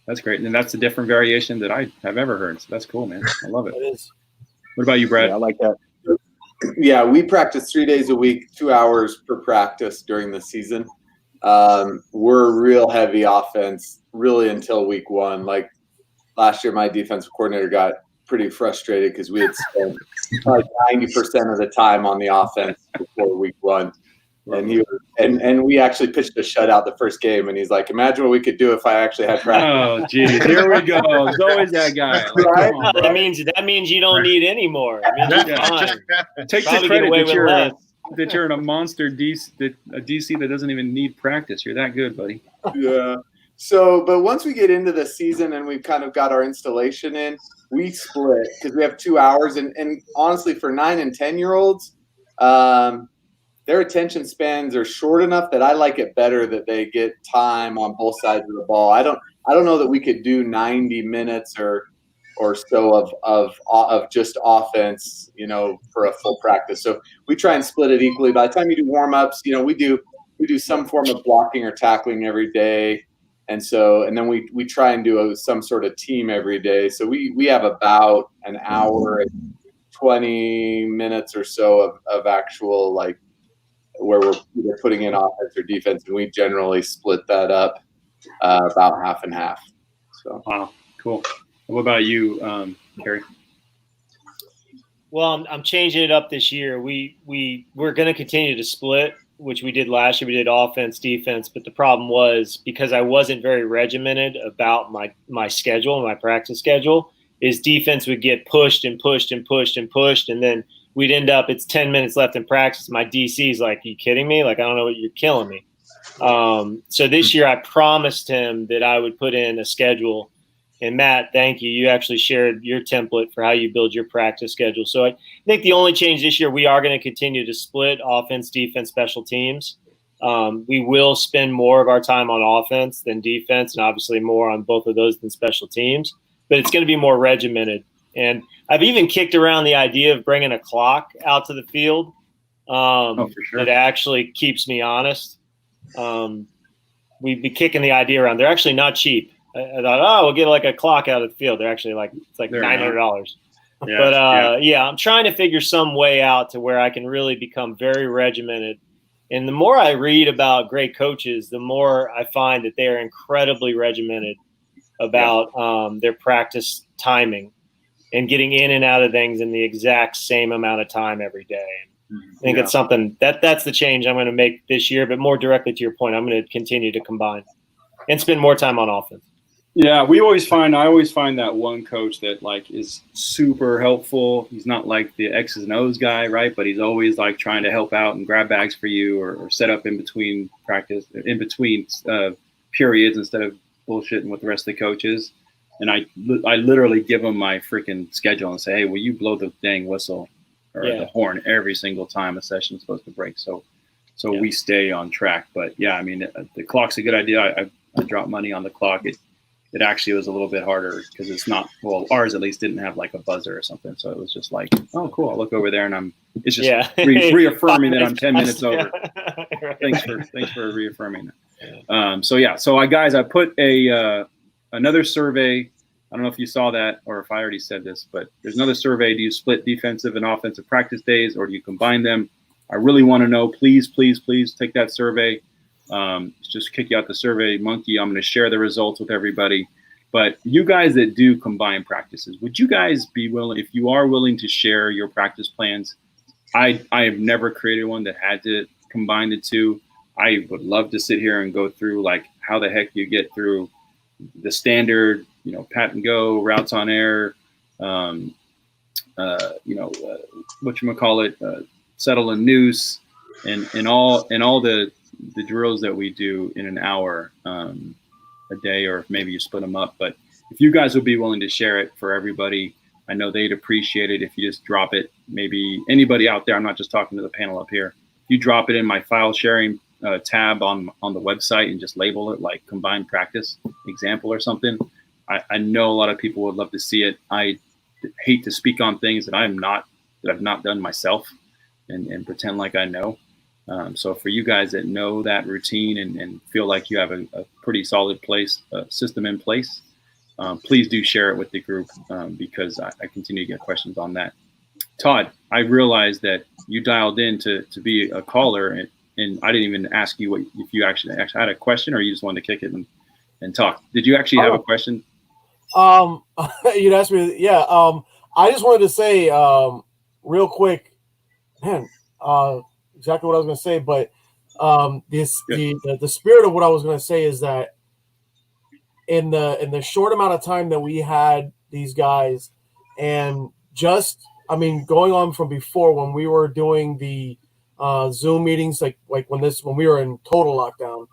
That's great. And that's a different variation that I have ever heard. So that's cool, man. I love it. It is. What about you, Brad? Yeah, I like that. Yeah, we practice 3 days a week, 2 hours per practice during the season. We're real heavy offense, really until week one. Like last year, my defensive coordinator got pretty frustrated because we had spent like 90% of the time on the offense before week one. And we actually pitched a shutout the first game, and he's like, "Imagine what we could do if I actually had practice." Oh, geez, here we go. There's always that guy. Like, Right? come on, bro. That means you don't need any more. I mean, you're fine. Take the Probably get credit away that with you're less. that you're in a monster DC that doesn't even need practice. You're that good, buddy. Yeah. So, but once we get into the season and we've kind of got our installation in, we split because we have 2 hours. And honestly, for 9 and 10-year-olds, their attention spans are short enough that I like it better that they get time on both sides of the ball. I don't know that we could do 90 minutes or so of just offense, for a full practice. So we try and split it equally. By the time you do warm-ups, we do some form of blocking or tackling every day. And then we try and do some sort of team every day. So we have about an hour and 20 minutes or so of actual, like, where we're either putting in offense or defense, and we generally split that up about half and half. So wow, cool. What about you, Carrie? Well, I'm changing it up this year. We're going to continue to split, which we did last year. We did offense, defense, but the problem was because I wasn't very regimented about my schedule, my practice schedule, is defense would get pushed and pushed and pushed and pushed, and then we'd end up, it's 10 minutes left in practice. My DC's like, "You kidding me? Like, I don't know what you're killing me." So this year I promised him that I would put in a schedule. And Matt, thank you. You actually shared your template for how you build your practice schedule. So I think the only change this year, we are going to continue to split offense, defense, special teams. We will spend more of our time on offense than defense, and obviously more on both of those than special teams. But it's going to be more regimented. And I've even kicked around the idea of bringing a clock out to the field. For sure. That actually keeps me honest. We'd be kicking the idea around. They're actually not cheap. I thought, we'll get like a clock out of the field. They're actually it's like $900. Yeah, But I'm trying to figure some way out to where I can really become very regimented. And the more I read about great coaches, the more I find that they are incredibly regimented about their practice timing and getting in and out of things in the exact same amount of time every day. I think it's something that's the change I'm going to make this year. But more directly to your point, I'm going to continue to combine and spend more time on offense. Yeah, I always find that one coach that like is super helpful. He's not like the X's and O's guy, right? But he's always like trying to help out and grab bags for you or set up in between practice, in between periods instead of bullshitting with the rest of the coaches. And I literally give him my freaking schedule and say, "Hey, will you blow the dang whistle or the horn every single time a session is supposed to break?" So we stay on track. But yeah, I mean, the clock's a good idea. I dropped money on the clock. It actually was a little bit harder because it's not, well, ours at least didn't have like a buzzer or something. So it was just like, oh, cool. I'll look over there and it's just reaffirming that I'm 10 minutes over. Right. Thanks for reaffirming that. So I put another survey. I don't know if you saw that or if I already said this, but there's another survey. Do you split defensive and offensive practice days or do you combine them? I really want to know. Please take that survey. Just kick you out the survey monkey. I'm going to share the results with everybody. But you guys that do combine practices, would you guys be willing, if you are willing to share your practice plans? I have never created one that had to combine the two. I would love to sit here and go through like how the heck you get through the standard, pat and go, routes on air, settle a noose, and all the drills that we do in an hour a day, or maybe you split them up. But if you guys would be willing to share it for everybody, I know they'd appreciate it if you just drop it. Maybe anybody out there, I'm not just talking to the panel up here. If you drop it in my file sharing tab on the website and just label it like combined practice example or something, I know a lot of people would love to see it. I hate to speak on things that I've not done myself and pretend like I know. So for you guys that know that routine and feel like you have a pretty solid system in place, please do share it with the group because I continue to get questions on that. Todd, I realize that you dialed in to be a caller, and I didn't even ask you if you actually had a question, or you just wanted to kick it and talk. Did you actually have a question? You'd ask me, yeah. I just wanted to say real quick, man, exactly what I was going to say, but the spirit of what I was going to say is that in the short amount of time that we had these guys, and going on from before when we were doing the Zoom meetings, like when we were in total lockdown,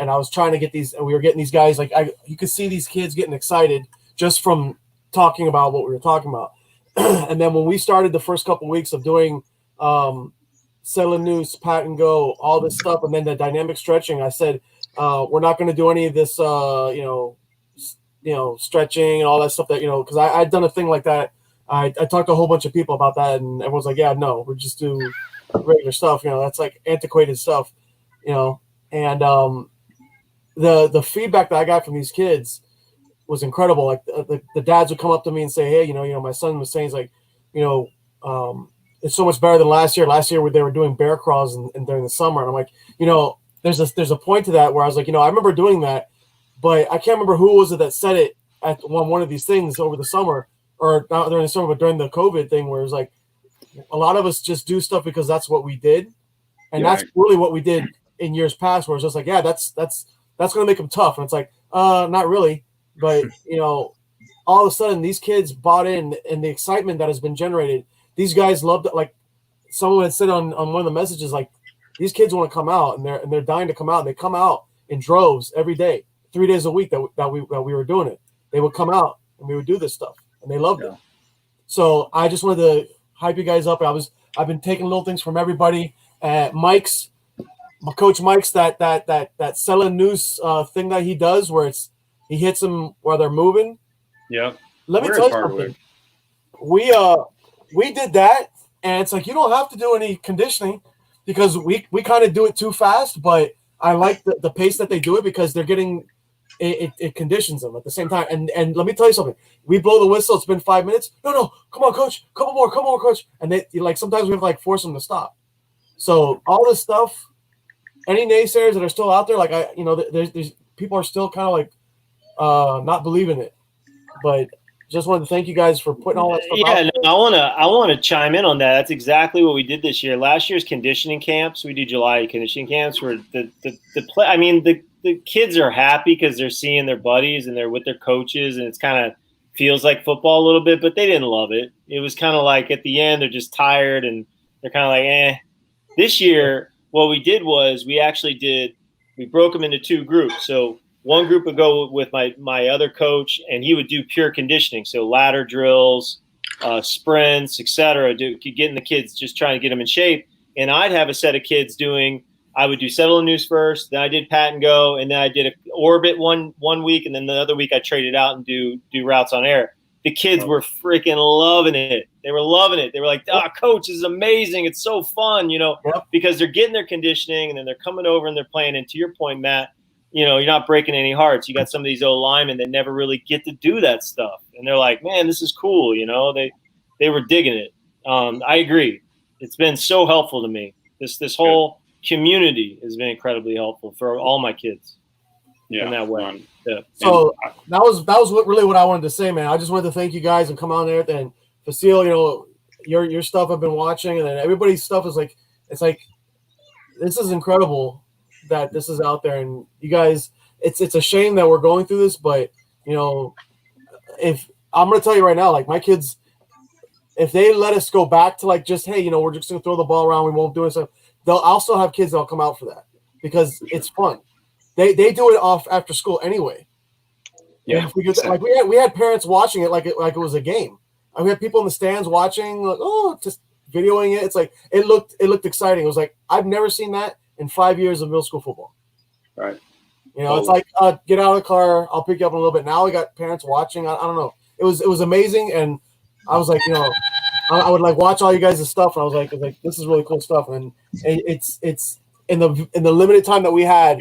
and I was trying to get these, and we were getting these guys, you could see these kids getting excited just from talking about what we were talking about. And then when we started the first couple of weeks of doing Settle Noose, Pat and Go, all this stuff, and then the dynamic stretching, I said, we're not going to do any of this, stretching and all that stuff that, because I'd done a thing like that. I talked to a whole bunch of people about that, and everyone's like, yeah, no, we just do regular stuff. That's like antiquated stuff, and the feedback that I got from these kids was incredible. Like the dads would come up to me and say, hey, my son was saying, it's so much better than last year. Last year they were doing bear crawls and during the summer. And I'm like, there's a point to that where I was like, I remember doing that, but I can't remember who was it that said it at one of these things over the summer, or not during the summer, but during the COVID thing, where it was like, a lot of us just do stuff because that's what we did. And that's really what we did in years past, where it's just like, yeah, that's going to make them tough. And it's like, not really. But, all of a sudden these kids bought in, and the excitement that has been generated, these guys loved it. Like someone had said on one of the messages, like, these kids want to come out, and they're dying to come out. And they come out in droves every day, 3 days a week that we were doing it. They would come out and we would do this stuff, and they loved it. So I just wanted to hype you guys up. I've been taking little things from everybody. My coach Mike's that selling noose thing that he does, where he hits them while they're moving. Yeah. Let me tell you something. We did that, and it's like, you don't have to do any conditioning, because we kind of do it too fast, but I like the pace that they do it, because they're getting it conditions them at the same time. And let me tell you something. We blow the whistle. It's been 5 minutes. No, come on, coach. Couple more, coach. And they sometimes we have to force them to stop. So all this stuff, any naysayers that are still out there, there's people are still kind of not believing it. But just wanted to thank you guys for putting all that stuff out there. I want to chime in on that. That's exactly what we did this year. Last year's conditioning camps, we do July conditioning camps, where the kids are happy because they're seeing their buddies and they're with their coaches, and it's kind of feels like football a little bit, but they didn't love it. It was kind of like at the end, they're just tired and they're kind of like, eh. This year, what we did was we broke them into two groups. So one group would go with my other coach, and he would do pure conditioning. So ladder drills, sprints, etc. Getting the kids, just trying to get them in shape. And I'd have a set of kids I would do Settle and Noose first, then I did Pat and Go, and then I did a orbit one week, and then the other week I traded out and do routes on air. The kids were freaking loving it. They were loving it. They were like, coach, this is amazing. It's so fun, because they're getting their conditioning, and then they're coming over and they're playing. And to your point, Matt, you're not breaking any hearts. You got some of these old linemen that never really get to do that stuff. And they're like, man, this is cool. They were digging it. I agree. It's been so helpful to me. This whole community has been incredibly helpful for all my kids. In that way. Yeah. So that was what I wanted to say, man. I just wanted to thank you guys and come on there. And Facile, your stuff I've been watching, and then everybody's stuff is like, it's like, this is incredible that this is out there, and you guys, it's a shame that we're going through this, but if I'm going to tell you right now, like my kids, if they let us go back to just, hey, we're just going to throw the ball around, we won't do it. I'll still have kids that'll come out for that, because it's fun. They do it off after school anyway. Yeah. And if we had parents watching it like it was a game. We had people in the stands watching, just videoing it. It's like it looked exciting. It was like, I've never seen that in 5 years of middle school football. Right. It's like, get out of the car, I'll pick you up in a little bit. Now we got parents watching. I don't know. It was amazing, and I was like, I would watch all you guys' stuff, and I was like, this is really cool stuff. And it's in the limited time that we had,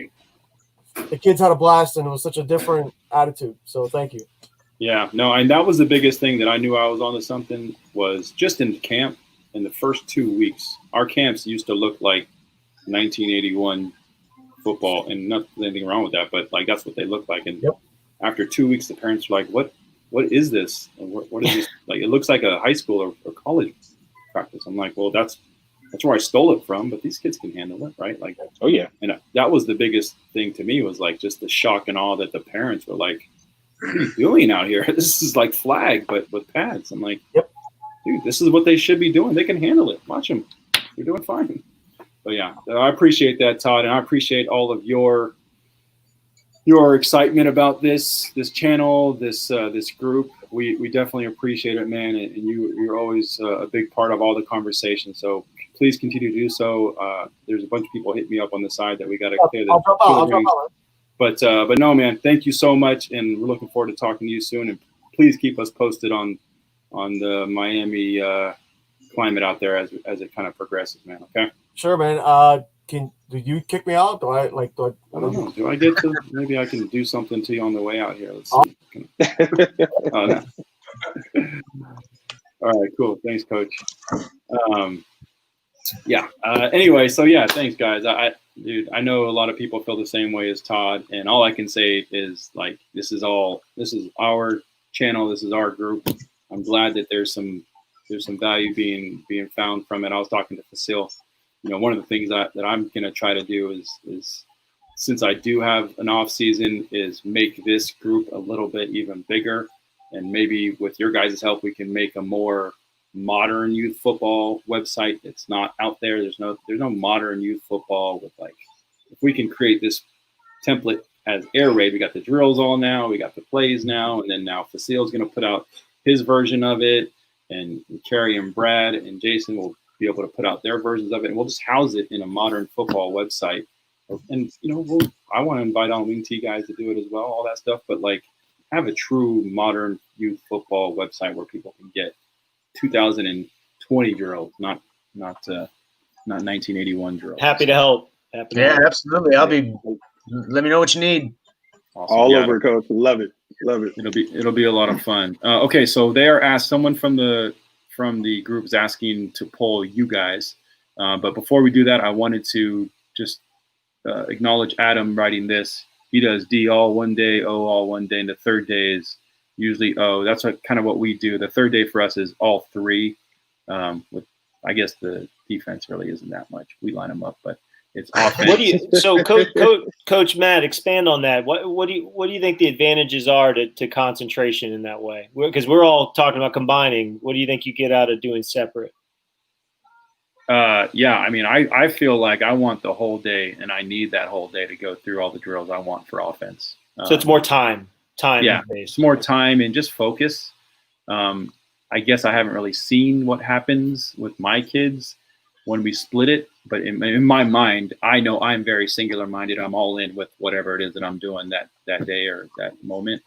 the kids had a blast, and it was such a different attitude. So thank you. Yeah, no, and that was the biggest thing that I knew I was onto something, was just in camp. in the first 2 weeks, our camps used to look like 1981 football, and not anything wrong with that, but like that's what they look like. And after 2 weeks, the parents were like, "What is this? What is this? Like, it looks like a high school or college practice." I'm like, "Well, that's where I stole it from, but these kids can handle it, right?" Like, oh yeah. And that was the biggest thing to me, was like just the shock and awe that the parents were like, "What are you doing out here? This is like flag, but with pads." I'm like, "Dude, this is what they should be doing. They can handle it. Watch them. They're doing fine." But yeah, I appreciate that, Todd, and I appreciate all of your excitement about this channel, this group. We definitely appreciate it, man, and you're always a big part of all the conversation. So please continue to do so. There's a bunch of people hitting me up on the side that we got to clear the rings. But no, man, thank you so much, and we're looking forward to talking to you soon. And please keep us posted on the Miami climate out there as it kind of progresses, man. Okay. Sure, man. Do you kick me out? I don't know. Do I get to? Maybe I can do something to you on the way out here. Let's see. Oh, no. All right, cool. Thanks, Coach. Anyway, so yeah, thanks, guys. I know a lot of people feel the same way as Todd, and all I can say is, like, this is our channel. This is our group. I'm glad that there's some value being found from it. I was talking to Fasil. One of the things that I'm going to try to do is, since I do have an off season, is make this group a little bit even bigger. And maybe with your guys' help, we can make a more modern youth football website that's not out there. There's no modern youth football with, like, if we can create this template as air raid, we got the drills all now, we got the plays now, and then now Fasil's going to put out his version of it, and Kerry and Brad and Jason will be able to put out their versions of it, and we'll just house it in a modern football website. And I want to invite on Wing T guys to do it as well, all that stuff. But like, have a true modern youth football website where people can get 2020 drills, not 1981 drills. Happy to help. Absolutely. Let me know what you need. Awesome. All over, Coach. Love it. It'll be a lot of fun. Okay, so they are asked. Someone from the group is asking to poll you guys. But before we do that, I wanted to just acknowledge Adam writing this. He does D all one day, O all one day, and the third day is usually O. That's kind of what we do. The third day for us is all three. With, I guess, the defense really isn't that much. We line them up, but it's offense. So Coach Matt, expand on that. What do you think the advantages are to concentration in that way? Because we're all talking about combining. What do you think you get out of doing separate? I mean, I feel like I want the whole day, and I need that whole day to go through all the drills I want for offense. So it's more time. Yeah, it's more time and just focus. I guess I haven't really seen what happens with my kids when we split it, but in my mind, I know I'm very singular minded. I'm all in with whatever it is that I'm doing that day or that moment.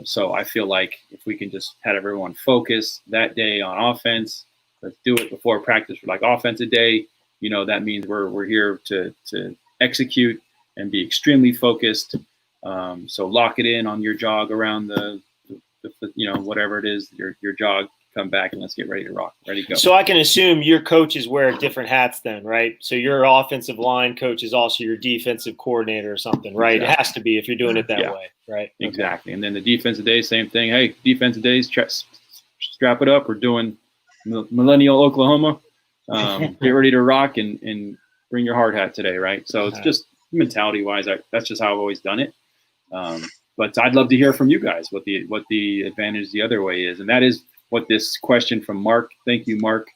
So I feel like if we can just have everyone focus that day on offense, let's do it before practice for like offensive day. That means we're here to execute and be extremely focused. So lock it in on your jog around the whatever it is, your jog. Come back and let's get ready to rock, ready to go. So I can assume your coaches wear different hats then, right? So your offensive line coach is also your defensive coordinator or something, right? Exactly. It has to be if you're doing it that way, right? Exactly. And then the defensive day, same thing. Hey, defensive days, strap it up. We're doing Millennial Oklahoma. Get ready to rock and bring your hard hat today, right? So it's just mentality-wise, that's just how I've always done it. But I'd love to hear from you guys what the advantage the other way is, and that is what this question from Mark. Thank you, Mark.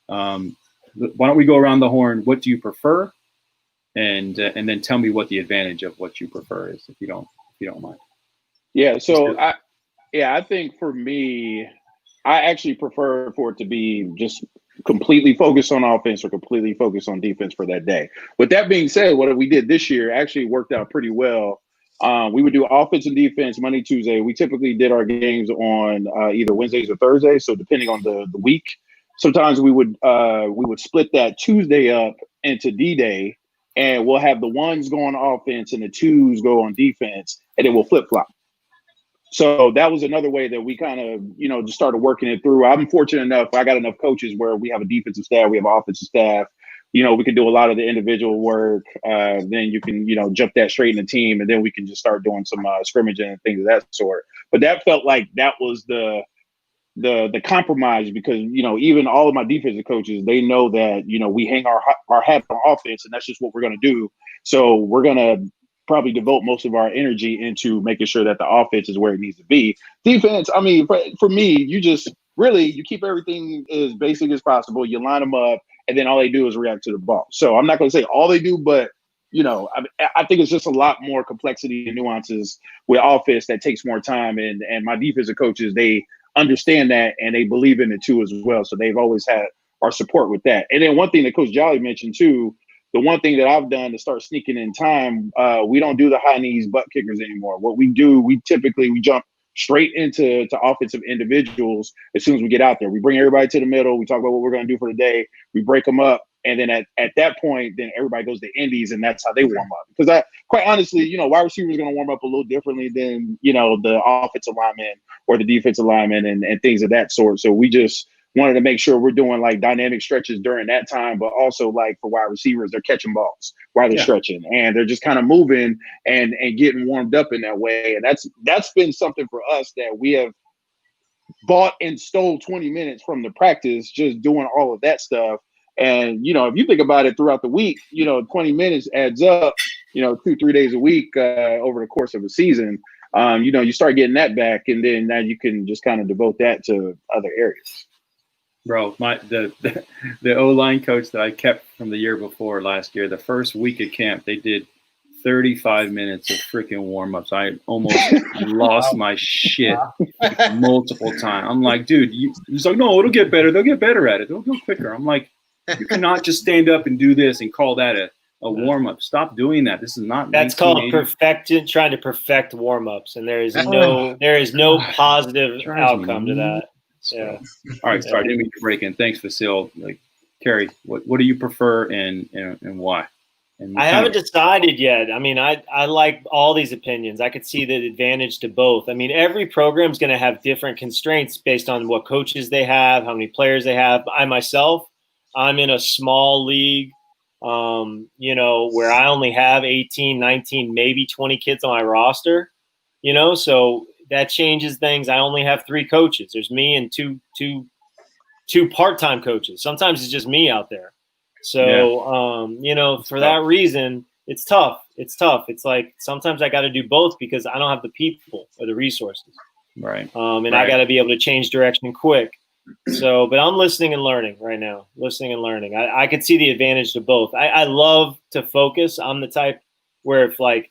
Why don't we go around the horn? What do you prefer? And then tell me what the advantage of what you prefer is, if you don't mind. Yeah. So I think for me, I actually prefer for it to be just completely focused on offense or completely focused on defense for that day. With that being said, what we did this year actually worked out pretty well. We would do offense and defense Monday, Tuesday. We typically did our games on either Wednesdays or Thursdays. So depending on the week, sometimes we would split that Tuesday up into D-Day, and we'll have the ones go on offense and the twos go on defense, and then we'll flip flop. So that was another way that we kind of, just started working it through. I'm fortunate enough, I got enough coaches where we have a defensive staff, we have an offensive staff. We can do a lot of the individual work. Then you can, jump that straight in the team, and then we can just start doing some scrimmaging and things of that sort. But that felt like that was the compromise, because even all of my defensive coaches, they know that we hang our hat on offense, and that's just what we're going to do. So we're going to probably devote most of our energy into making sure that the offense is where it needs to be. Defense, I mean, for me, you keep everything as basic as possible. You line them up, and then all they do is react to the ball. So I'm not going to say all they do, but I think it's just a lot more complexity and nuances with offense that takes more time. And my defensive coaches, they understand that, and they believe in it too as well. So they've always had our support with that. And then one thing that Coach Jolly mentioned too, the one thing that I've done to start sneaking in time, we don't do the high knees butt kickers anymore. What we do, we jump straight into offensive individuals as soon as we get out there. We bring everybody to the middle. We talk about what we're going to do for the day. We break them up. And then at that point, then everybody goes to indies, and that's how they warm up. Because quite honestly, wide receiver is going to warm up a little differently than, the offensive lineman or the defensive lineman and things of that sort. So we just wanted to make sure we're doing like dynamic stretches during that time, but also like for wide receivers, they're catching balls while they're stretching, and they're just kind of moving and getting warmed up in that way. And that's been something for us that we have bought and stole 20 minutes from the practice, just doing all of that stuff. And, if you think about it throughout the week, 20 minutes adds up, 2-3 days a week over the course of a season. You start getting that back, and then now you can just kind of devote that to other areas. Bro, the O-line coach that I kept from the year before last year, the first week of camp, they did 35 minutes of freaking warm-ups. I almost lost my shit multiple times. I'm like, dude, he's like, no, it'll get better. They'll get better at it. They'll go quicker. I'm like, you cannot just stand up and do this and call that a warm-up. Stop doing that. This is not. That's called trying to perfect warm-ups, and there is no positive outcome to that. Yeah. All right. Sorry, I didn't mean to break in. Thanks, Vasil. Carrie, what do you prefer and why? And I haven't decided yet. I mean, I like all these opinions. I could see the advantage to both. I mean, every program is going to have different constraints based on what coaches they have, how many players they have. I myself, I'm in a small league, where I only have 18, 19, maybe 20 kids on my roster, so that changes things. I only have 3 coaches. There's me and two part-time coaches. Sometimes it's just me out there. So, for that reason, it's tough. It's like sometimes I got to do both because I don't have the people or the resources. Right. I got to be able to change direction quick. So, but I'm listening and learning right now. I could see the advantage to both. I love to focus. I'm the type where if I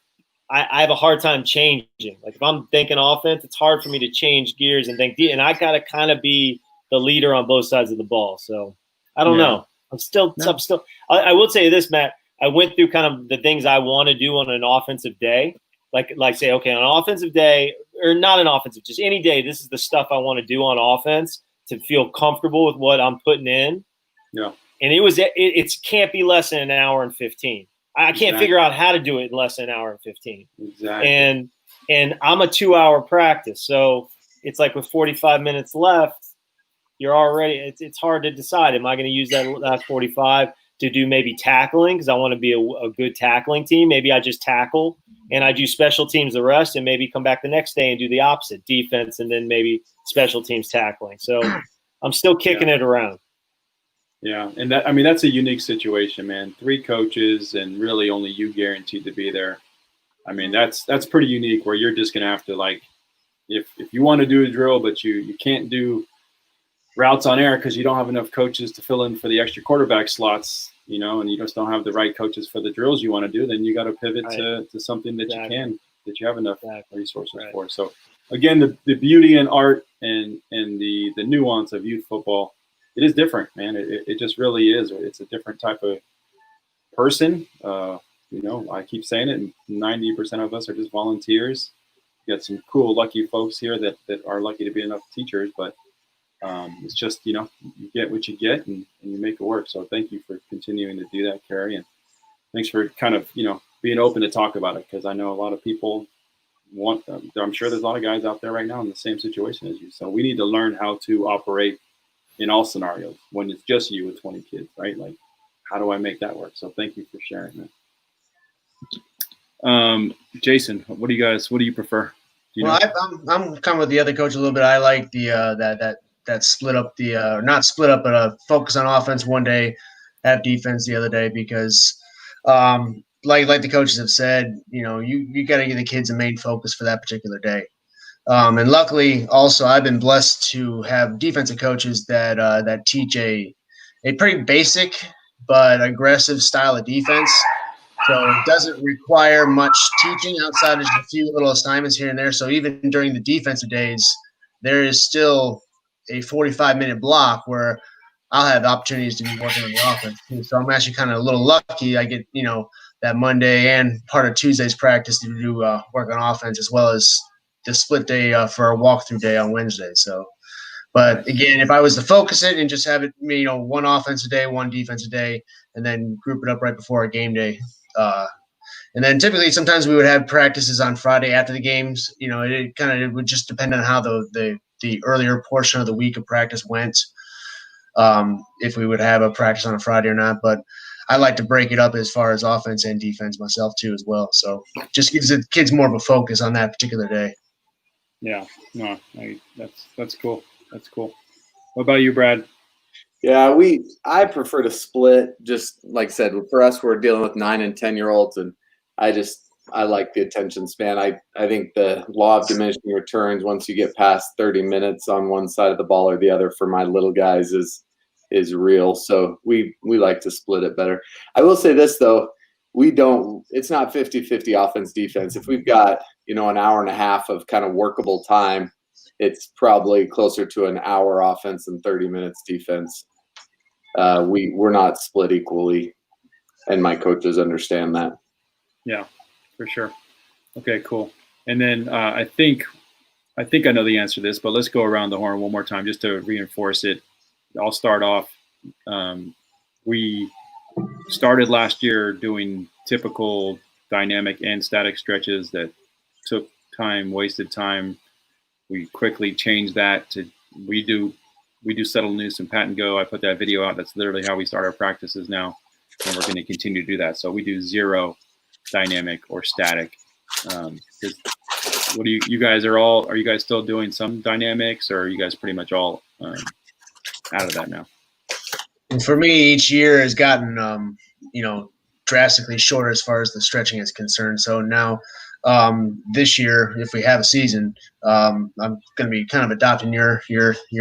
have a hard time changing. Like if I'm thinking offense, it's hard for me to change gears and think. And I got to kind of be the leader on both sides of the ball. So I don't know. I will say this, Matt. I went through kind of the things I want to do on an offensive day. Like say, okay, on an offensive day, or not an offensive, just any day, this is the stuff I want to do on offense to feel comfortable with what I'm putting in. Yeah. And it can't be less than an hour and 15. I can't figure out how to do it in less than an hour and 15. Exactly. And I'm a 2-hour practice. So it's like with 45 minutes left, you're already it's hard to decide. Am I going to use that last 45 to do maybe tackling because I want to be a good tackling team? Maybe I just tackle and I do special teams the rest, and maybe come back the next day and do the opposite, defense and then maybe special teams tackling. So I'm still kicking it around. Yeah, and that's a unique situation, man. 3 coaches and really only you guaranteed to be there. I mean, that's pretty unique where you're just going to have to if you want to do a drill, but you can't do routes on air because you don't have enough coaches to fill in for the extra quarterback slots, and you just don't have the right coaches for the drills you want to do, then you got to pivot to something that you have enough resources for. So again, the beauty and art and the nuance of youth football, it is different, man. It just really is. It's a different type of person. I keep saying it, 90% of us are just volunteers. You got some cool, lucky folks here that are lucky to be enough teachers, but it's just, you get what you get and you make it work. So thank you for continuing to do that, Carrie. And thanks for kind of, being open to talk about it, because I know a lot of people I'm sure there's a lot of guys out there right now in the same situation as you. So we need to learn how to operate in all scenarios when it's just you with 20 kids, right? Like, how do I make that work? So thank you for sharing that. Jason, what do you prefer? Do you know? I'm kind of with the other coach a little bit. I like the that split up not split up, but focus on offense one day, have defense the other day, because like the coaches have said, you got to give the kids a main focus for that particular day. And luckily, also, I've been blessed to have defensive coaches that teach a pretty basic but aggressive style of defense. So it doesn't require much teaching outside of just a few little assignments here and there. So even during the defensive days, there is still a 45-minute block where I'll have opportunities to be working on the offense too. So I'm actually kind of a little lucky. I get, that Monday and part of Tuesday's practice to do work on offense, as well as the split day for a walkthrough day on Wednesday. So, but again, if I was to focus it and just have it, one offensive day, one defensive day, and then group it up right before a game day. And then typically sometimes we would have practices on Friday after the games. It would just depend on how the earlier portion of the week of practice went, if we would have a practice on a Friday or not. But I like to break it up as far as offense and defense myself too as well. So just gives the kids more of a focus on that particular day. Yeah, no, that's cool. That's cool. What about you, Brad? Yeah, I prefer to split. Just like I said, for us, we're dealing with 9 and 10-year-olds, and I like the attention span. I think the law of diminishing returns, once you get past 30 minutes on one side of the ball or the other, for my little guys is real. So we like to split it better. I will say this though, it's not 50-50 offense defense. If we've got, an hour and a half of kind of workable time, it's probably closer to an hour offense and 30 minutes defense. We're not split equally, and my coaches understand that. Yeah, for sure. Okay, cool. And then I think I know the answer to this, but let's go around the horn one more time just to reinforce it. I'll start off. We started last year doing typical dynamic and static stretches that took time, wasted time. We quickly changed that to we do settle noose and pat and go. I put that video out. That's literally how we start our practices now, and we're going to continue to do that. So we do 0 dynamic or static. What do you guys are you guys still doing some dynamics, or are you guys pretty much all out of that now? And for me, each year has gotten drastically shorter as far as the stretching is concerned. So now this year, if we have a season, I'm going to be kind of adopting your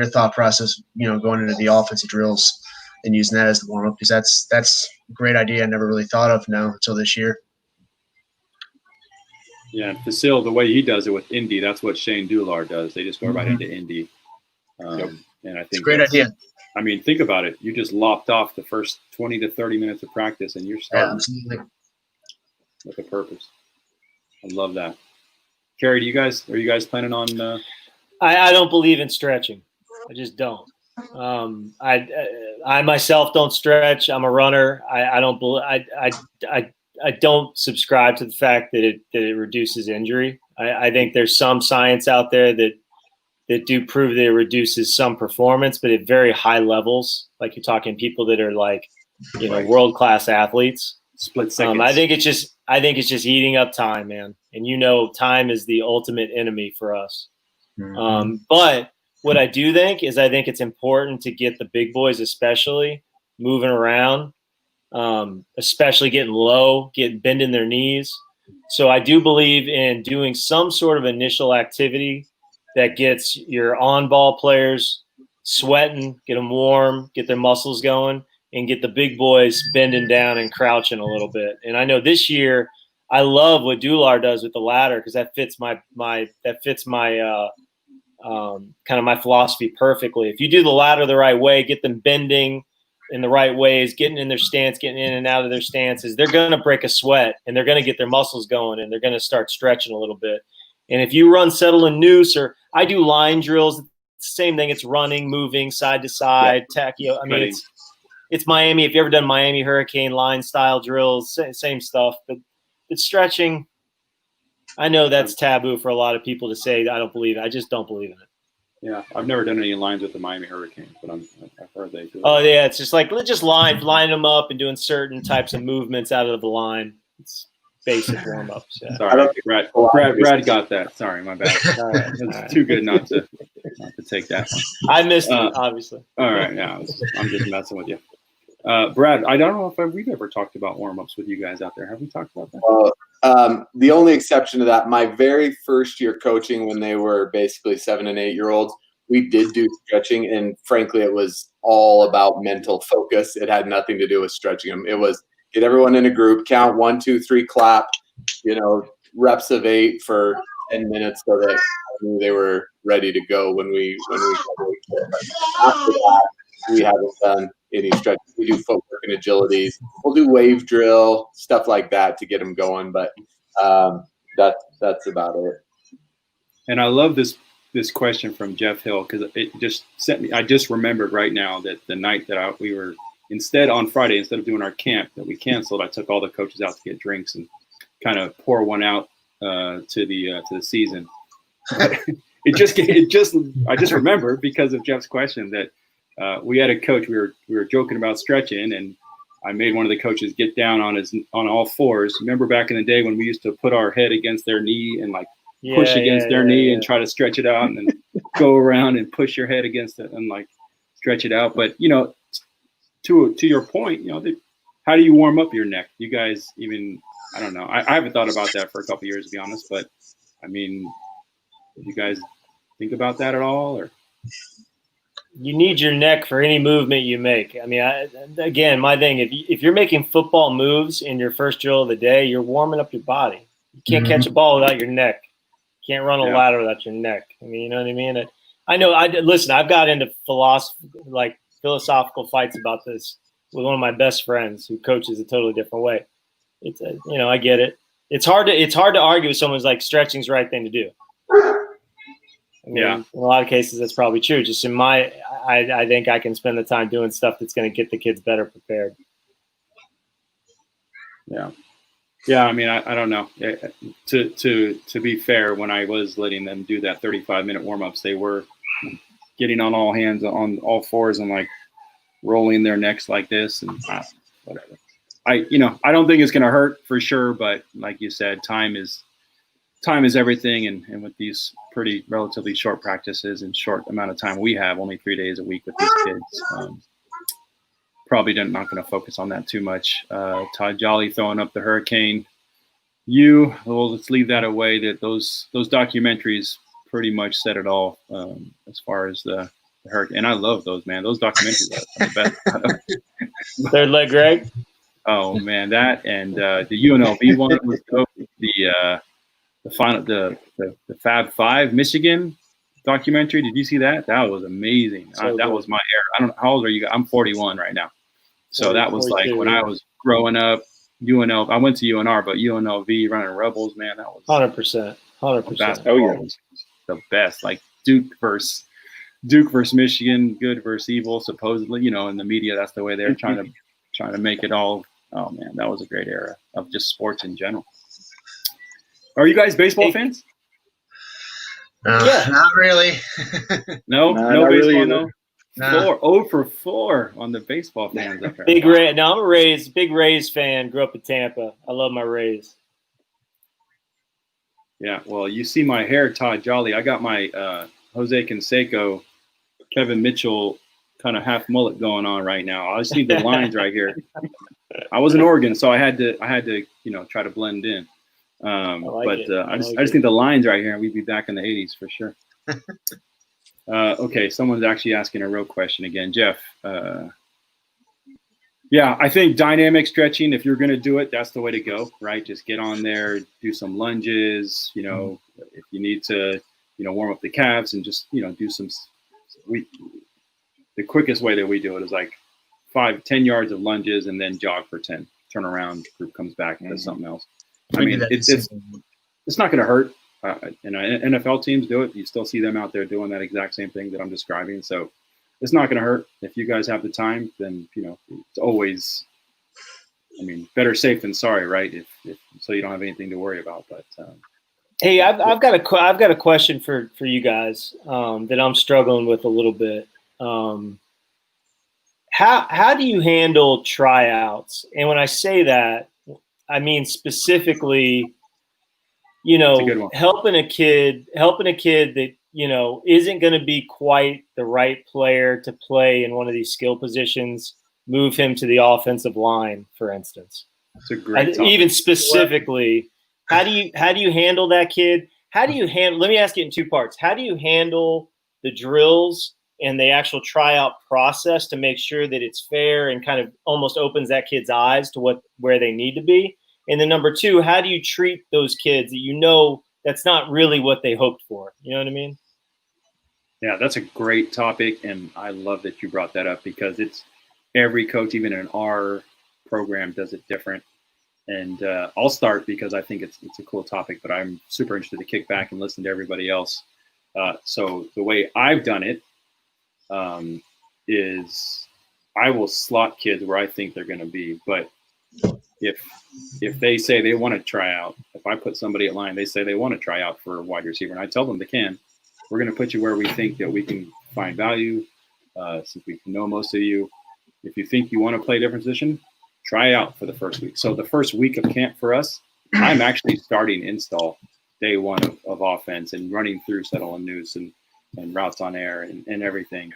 thought process, going into the offensive drills and using that as the warm up, because that's a great idea. I never really thought of now until this year. Yeah, Fasil, the way he does it with Indy, that's what Shane Doolard does. They just go right into Indy. And I think it's a great idea. I mean, think about it. You just lopped off the first 20 to 30 minutes of practice, and you're starting with a purpose. I love that. Carrie, are you guys planning on? I don't believe in stretching. I just don't. I myself don't stretch. I'm a runner. I don't subscribe to the fact that it reduces injury. I think there's some science out there that do prove that it reduces some performance, but at very high levels. Like you're talking people that are like, world-class athletes. Split seconds. I think it's just eating up time, man. And time is the ultimate enemy for us. Mm-hmm. But what I do think is it's important to get the big boys, especially moving around, especially getting low, bending their knees. So I do believe in doing some sort of initial activity that gets your on-ball players sweating, get them warm, get their muscles going, and get the big boys bending down and crouching a little bit. And I know this year I love what Doolard does with the ladder, because that fits my kind of my philosophy perfectly. If you do the ladder the right way, get them bending in the right ways, getting in their stance, getting in and out of their stances, they're going to break a sweat and they're going to get their muscles going and they're going to start stretching a little bit. And if you run settle and noose, or I do line drills, same thing. It's running, moving side to side, tachyo. I mean, it's Miami. If you ever done Miami Hurricane line style drills, same stuff. But it's stretching. I know that's taboo for a lot of people to say. I don't believe it. I just don't believe in it. Yeah, I've never done any lines with the Miami Hurricanes, but I've heard they do. Oh yeah, it's just like let's just line them up and doing certain types of movements out of the line. It's basic warm ups. Yeah. Sorry, Brad got that. Sorry, my bad. It's too good not to take that one. I missed it, obviously. All right, yeah, I'm just messing with you. Brad, I don't know if we've ever talked about warm ups with you guys out there. Have we talked about that? The only exception to that, my very first year coaching, when they were basically 7 and 8 year olds, we did do stretching, and frankly, it was all about mental focus. It had nothing to do with stretching them. It was get everyone in a group, count 1, 2, 3, clap. Reps of 8 for 10 minutes, so that they were ready to go when we. After that, we haven't done any stretching. We do footwork and agilities. We'll do wave drill, stuff like that to get them going, but that's about it. And I love this question from Jeff Hill, because it just sent me. I just remembered right now that the night that we were on Friday, instead of doing our camp that we canceled, I took all the coaches out to get drinks and kind of pour one out to the season. I just remembered because of Jeff's question that we had a coach. We were joking about stretching, and I made one of the coaches get down on all fours. Remember back in the day when we used to put our head against their knee and push against their knee and try to stretch it out, and then go around and push your head against it and stretch it out. But to your point, how do you warm up your neck? You guys even, I don't know. I haven't thought about that for a couple of years, to be honest. But I mean, do you guys think about that at all, or? You need your neck for any movement you make. I mean, again, my thing, if you're making football moves in your first drill of the day, you're warming up your body. You can't catch a ball without your neck. You can't run a ladder without your neck. I mean, you know what I mean? I know. Listen, I've got into philosophical fights about this with one of my best friends who coaches a totally different way. It's I get it. It's hard to argue with someone who's like stretching's the right thing to do. I mean, in a lot of cases, that's probably true. Just I think I can spend the time doing stuff that's going to get the kids better prepared. Yeah. Yeah. I mean, I don't know. To be fair, when I was letting them do that 35-minute warm-ups, they were getting on all hands on all fours and rolling their necks like this and whatever. I don't think it's going to hurt for sure, but like you said, time is everything. And with these pretty relatively short practices and short amount of time we have, only 3 days a week with these kids, probably not going to focus on that too much. Todd Jolly throwing up the hurricane. Let's leave that away. That those documentaries pretty much said it all as far as the hurricane. And I love those, man. Those documentaries are the best. Third leg, Greg. Oh man, that and the UNLV one was dope. The final, the Fab Five Michigan documentary. Did you see that? That was amazing. That was my era. I don't know, how old are you guys? I'm 41 right now. So that was 42, when I was growing up. UNLV. I went to UNR, but UNLV running Rebels, man, that was 100%. Oh yeah, the best. Duke versus Michigan, good versus evil. Supposedly, in the media, that's the way they're trying to make it all. Oh man, that was a great era of just sports in general. Are you guys baseball fans? Yeah, not really. No baseball. Really, no. Nah. 0 for 4 on the baseball fans up there. I'm a big Rays fan. Grew up in Tampa. I love my Rays. Yeah, well, you see my hair, Todd Jolly. I got my Jose Canseco, Kevin Mitchell kind of half mullet going on right now. I just need the lines right here. I was in Oregon, so I had to try to blend in. I just think the lines right here, and we'd be back in the 80s for sure. Okay, someone's actually asking a real question again. Jeff, I think dynamic stretching, if you're going to do it, that's the way to go, right? Just get on there, do some lunges, if you need to, warm up the calves and just, do some, the quickest way that we do it is 5-10 yards of lunges and then jog for 10, turn around, group comes back and does something else. I mean, it's not going to hurt. NFL teams do it. You still see them out there doing that exact same thing that I'm describing. So it's not going to hurt. If you guys have the time, then, it's always, better safe than sorry, right? If so you don't have anything to worry about. But Hey, I've got a question for you guys that I'm struggling with a little bit. How do you handle tryouts? And when I say that, I mean specifically, That's a good one. helping a kid that isn't going to be quite the right player to play in one of these skill positions. Move him to the offensive line, for instance. It's a great topic. Even specifically, how do you handle that kid? Let me ask it in two parts. How do you handle the drills and the actual tryout process to make sure that it's fair and kind of almost opens that kid's eyes to where they need to be? And then number two, how do you treat those kids that that's not really what they hoped for? You know what I mean? Yeah, that's a great topic, and I love that you brought that up because it's every coach, even in our program, does it different. And I'll start because I think it's a cool topic, but I'm super interested to kick back and listen to everybody else. So the way I've done it is I will slot kids where I think they're going to be. But if they say they want to try out, if I put somebody at line, they say they want to try out for a wide receiver, and I tell them they can. We're going to put you where we think that we can find value, since we know most of you. If you think you want to play a different position, try out for the first week. So the first week of camp for us, I'm actually starting install day one of offense and running through settle and noose and routes on air and everything.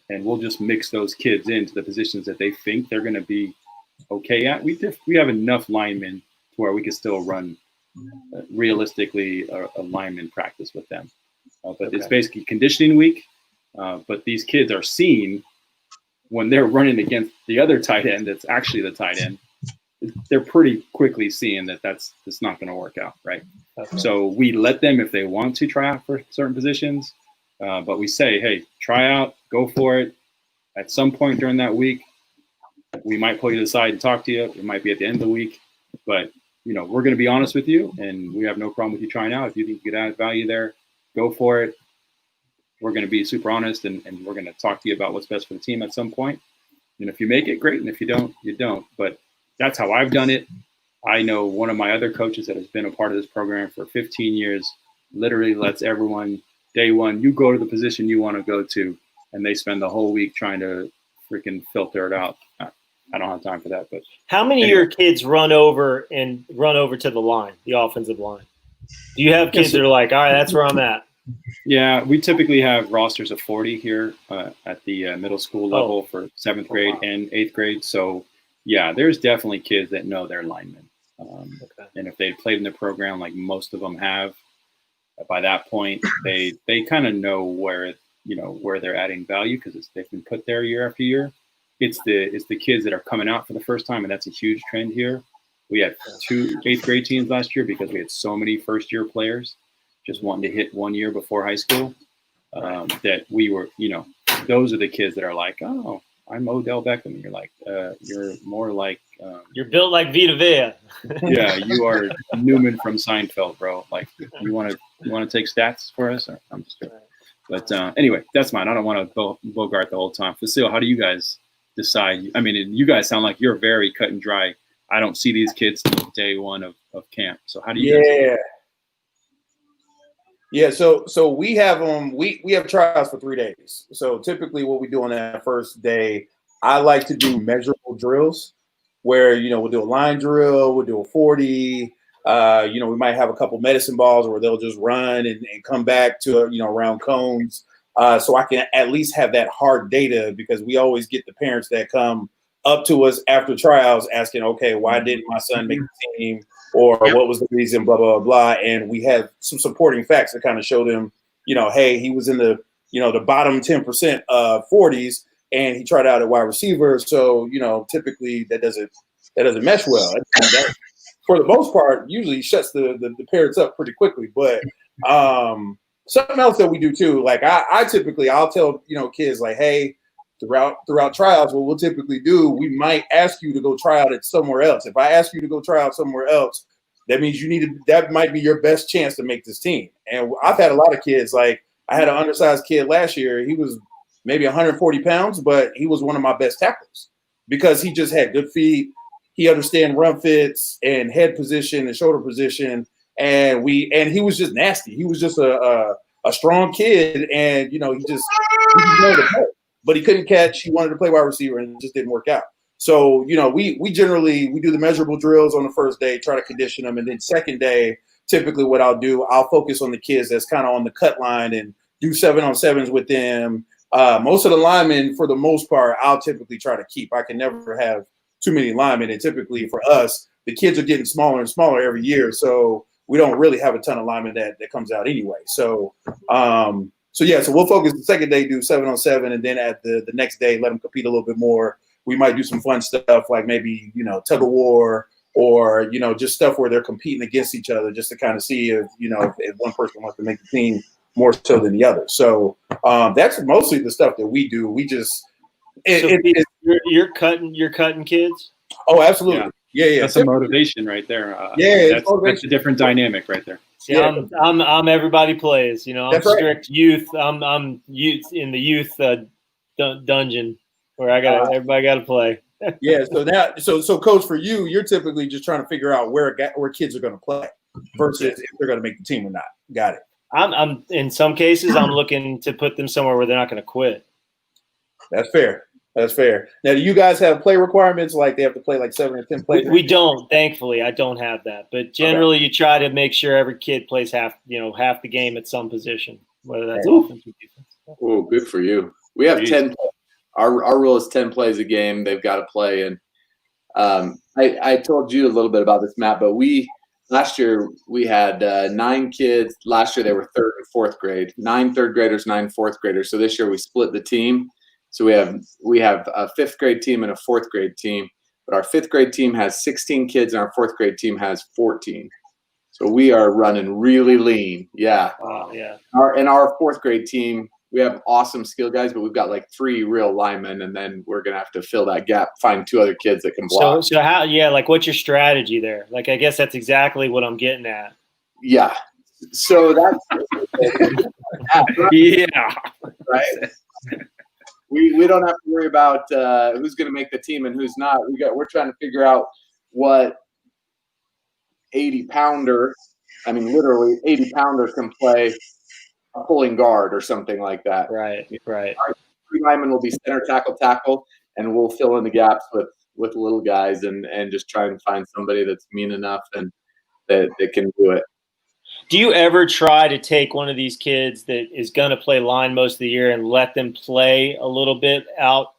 And we'll just mix those kids into the positions that they think they're going to be okay at. We have enough linemen to where we can still run realistically a lineman practice with them. But It's basically conditioning week. But these kids are seeing when they're running against the other tight end that's actually the tight end, they're pretty quickly seeing that's not going to work out, right? Okay. So we let them, if they want to try out for certain positions, but we say, hey, try out, go for it. At some point during that week, we might pull you to the side and talk to you. It might be at the end of the week, but we're going to be honest with you, and we have no problem with you trying out. If you think you could add value there, go for it. We're going to be super honest, and we're going to talk to you about what's best for the team at some point. And if you make it, great. And if you don't, you don't. But that's how I've done it. I know one of my other coaches that has been a part of this program for 15 years literally lets everyone, day one, you go to the position you want to go to, and they spend the whole week trying to freaking filter it out. I don't have time for that. But how many of your kids run over to the line, the offensive line? Do you have kids that are like, all right, that's where I'm at? Yeah, we typically have rosters of 40 here at the middle school level for 7th grade and 8th grade. So, yeah, there's definitely kids that know their linemen. And if they've played in the program, like most of them have, by that point, they kind of know where they're adding value because they've been put there year after year. It's the kids that are coming out for the first time, and that's a huge trend here. We had 2 8th grade teams last year because we had so many first-year players just wanting to hit 1 year before high school, that we were, those are the kids that are like, oh, I'm Odell Beckham. And you're like, you're more like. You're built like Vita Vea. Yeah, you are Newman from Seinfeld, bro. Like, you want to take stats for us? Or, I'm just kidding. But anyway, that's mine. I don't want to bogart the whole time. Facile, how do you guys decide? I mean, you guys sound like you're very cut and dry. I don't see these kids till day one of camp. So how do you guys? Yeah, so we have we have tryouts for 3 days. So typically what we do on that first day, I like to do measurable drills where, we'll do a line drill, we'll do a 40, we might have a couple medicine balls where they'll just run and come back to, around cones. So I can at least have that hard data because we always get the parents that come up to us after tryouts asking, okay, why didn't my son make the team? Or what was the reason, blah, blah, blah. And we have some supporting facts that kind of show them, hey, he was in the, the bottom 10% 40s and he tried out at wide receiver. So, typically that doesn't mesh well. That, for the most part, usually shuts the parents up pretty quickly. But something else that we do too, like I'll tell, kids like, hey, throughout trials, what we'll typically do, we might ask you to go try out at somewhere else. If I ask you to go try out somewhere else, that means that might be your best chance to make this team. And I've had a lot of kids, like I had an undersized kid last year. He was maybe 140 pounds, but he was one of my best tackles because he just had good feet. He understands run fits and head position and shoulder position. and he was just nasty. He was just a strong kid, and he just wanted to play, but he couldn't catch. He wanted to play wide receiver, and it just didn't work out. So we generally do the measurable drills on the first day, try to condition them, and then second day, typically what I'll focus on the kids that's kind of on the cut line and do 7-on-7s with them. Most of the linemen, for the most part, I'll typically try to keep. I can never have too many linemen, and typically for us, the kids are getting smaller and smaller every year, so we don't really have a ton of linemen that comes out anyway. So so we'll focus the second day, do 7-on-7, and then at the next day, let them compete a little bit more. We might do some fun stuff like maybe tug of war, or just stuff where they're competing against each other, just to kind of see if if one person wants to make the team more so than the other. So that's mostly the stuff that we do. We just you're cutting kids. Oh, absolutely. Yeah. That's a motivation right there. That's a different dynamic right there. See, I'm everybody plays. I'm That's right. strict youth. I'm youth in the youth dungeon where everybody got to play. Yeah. So coach, for you, you're typically just trying to figure out where kids are going to play versus if they're going to make the team or not. Got it. I'm in some cases I'm looking to put them somewhere where they're not going to quit. That's fair. Now, do you guys have play requirements, like they have to play like 7 or 10 plays? We don't. Thankfully, I don't have that. But generally, you try to make sure every kid plays half the game at some position, whether that's offense or defense. Oh, good for you. We have 10. Our rule is 10 plays a game. They've got to play. And I told you a little bit about this, Matt, but last year we had 9 kids. Last year they were 3rd and 4th grade. 9 3rd graders, 9 4th graders. So this year we split the team. So we have a 5th grade team and a 4th grade team, but our 5th grade team has 16 kids and our 4th grade team has 14. So we are running really lean. Yeah. Wow, yeah. Our 4th grade team, we have awesome skill guys, but we've got like 3 real linemen, and then we're gonna have to fill that gap, find 2 other kids that can block. So how? Yeah, like what's your strategy there? Like I guess that's exactly what I'm getting at. Yeah. So that's Yeah. right. We don't have to worry about who's going to make the team and who's not. We're trying to figure out what 80-pounder, I mean literally 80-pounders can play a pulling guard or something like that. Right. Our 3 linemen will be center tackle, and we'll fill in the gaps with little guys and just try and find somebody that's mean enough and that can do it. Do you ever try to take one of these kids that is going to play line most of the year and let them play a little bit out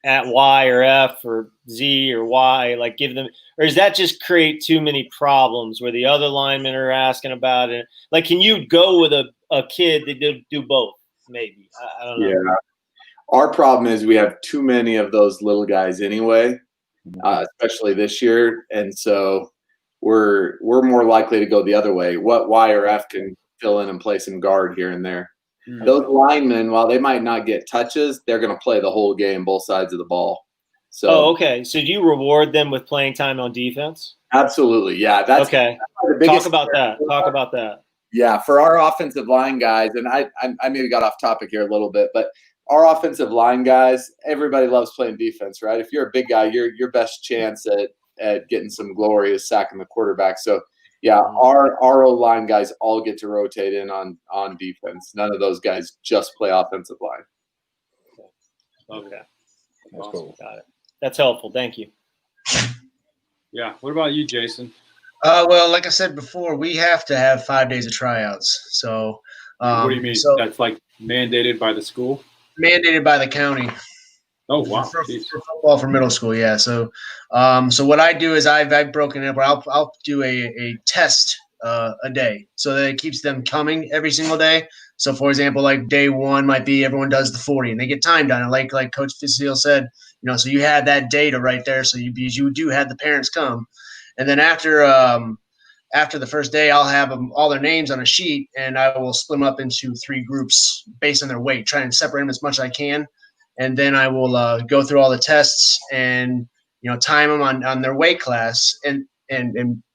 at Y or F or Z or Y, like give them, or does that just create too many problems where the other linemen are asking about it? Like, can you go with a kid that do both? Maybe. I don't know. Yeah. Our problem is we have too many of those little guys anyway, especially this year. And so we're more likely to go the other way. What Y or F can fill in and play some guard here and there. Mm-hmm. Those linemen, while they might not get touches, they're going to play the whole game, both sides of the ball. So, okay. So do you reward them with playing time on defense? Absolutely. Yeah. That's okay. Talk about that. Yeah. For our offensive line guys, and I maybe got off topic here a little bit, but our offensive line guys, everybody loves playing defense, right? If you're a big guy, your best chance at getting some glory is sacking the quarterback. So yeah, our O-line guys all get to rotate in on defense. None of those guys just play offensive line. Okay. That's awesome. Cool. Got it. That's helpful. Thank you. Yeah. What about you, Jason? Well, like I said before, we have to have 5 days of tryouts. So what do you mean? That's like mandated by the school? Mandated by the county. Oh, wow. For football for middle school, yeah. So what I do is I've broken it up where I'll do a test a day so that it keeps them coming every single day. So, for example, like day 1 might be everyone does the 40 and they get timed on it. Like Coach Fitzgerald said, so you had that data right there. So you do have the parents come. And then after the first day, I'll have them, all their names on a sheet, and I will split them up into 3 groups based on their weight, try and separate them as much as I can. And then I will go through all the tests and time them on their weight class and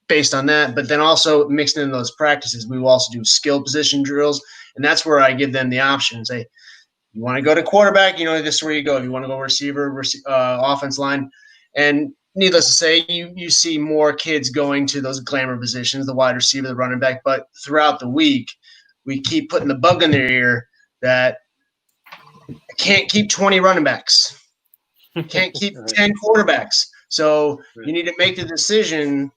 based on that. But then also mixing in those practices, we will also do skill position drills, and that's where I give them the option. Say, you want to go to quarterback, this is where you go. If you want to go receiver, offense line, and needless to say, you see more kids going to those glamour positions, the wide receiver, the running back. But throughout the week, we keep putting the bug in their ear that I can't keep 20 running backs, can't keep 10 quarterbacks. So you need to make the decision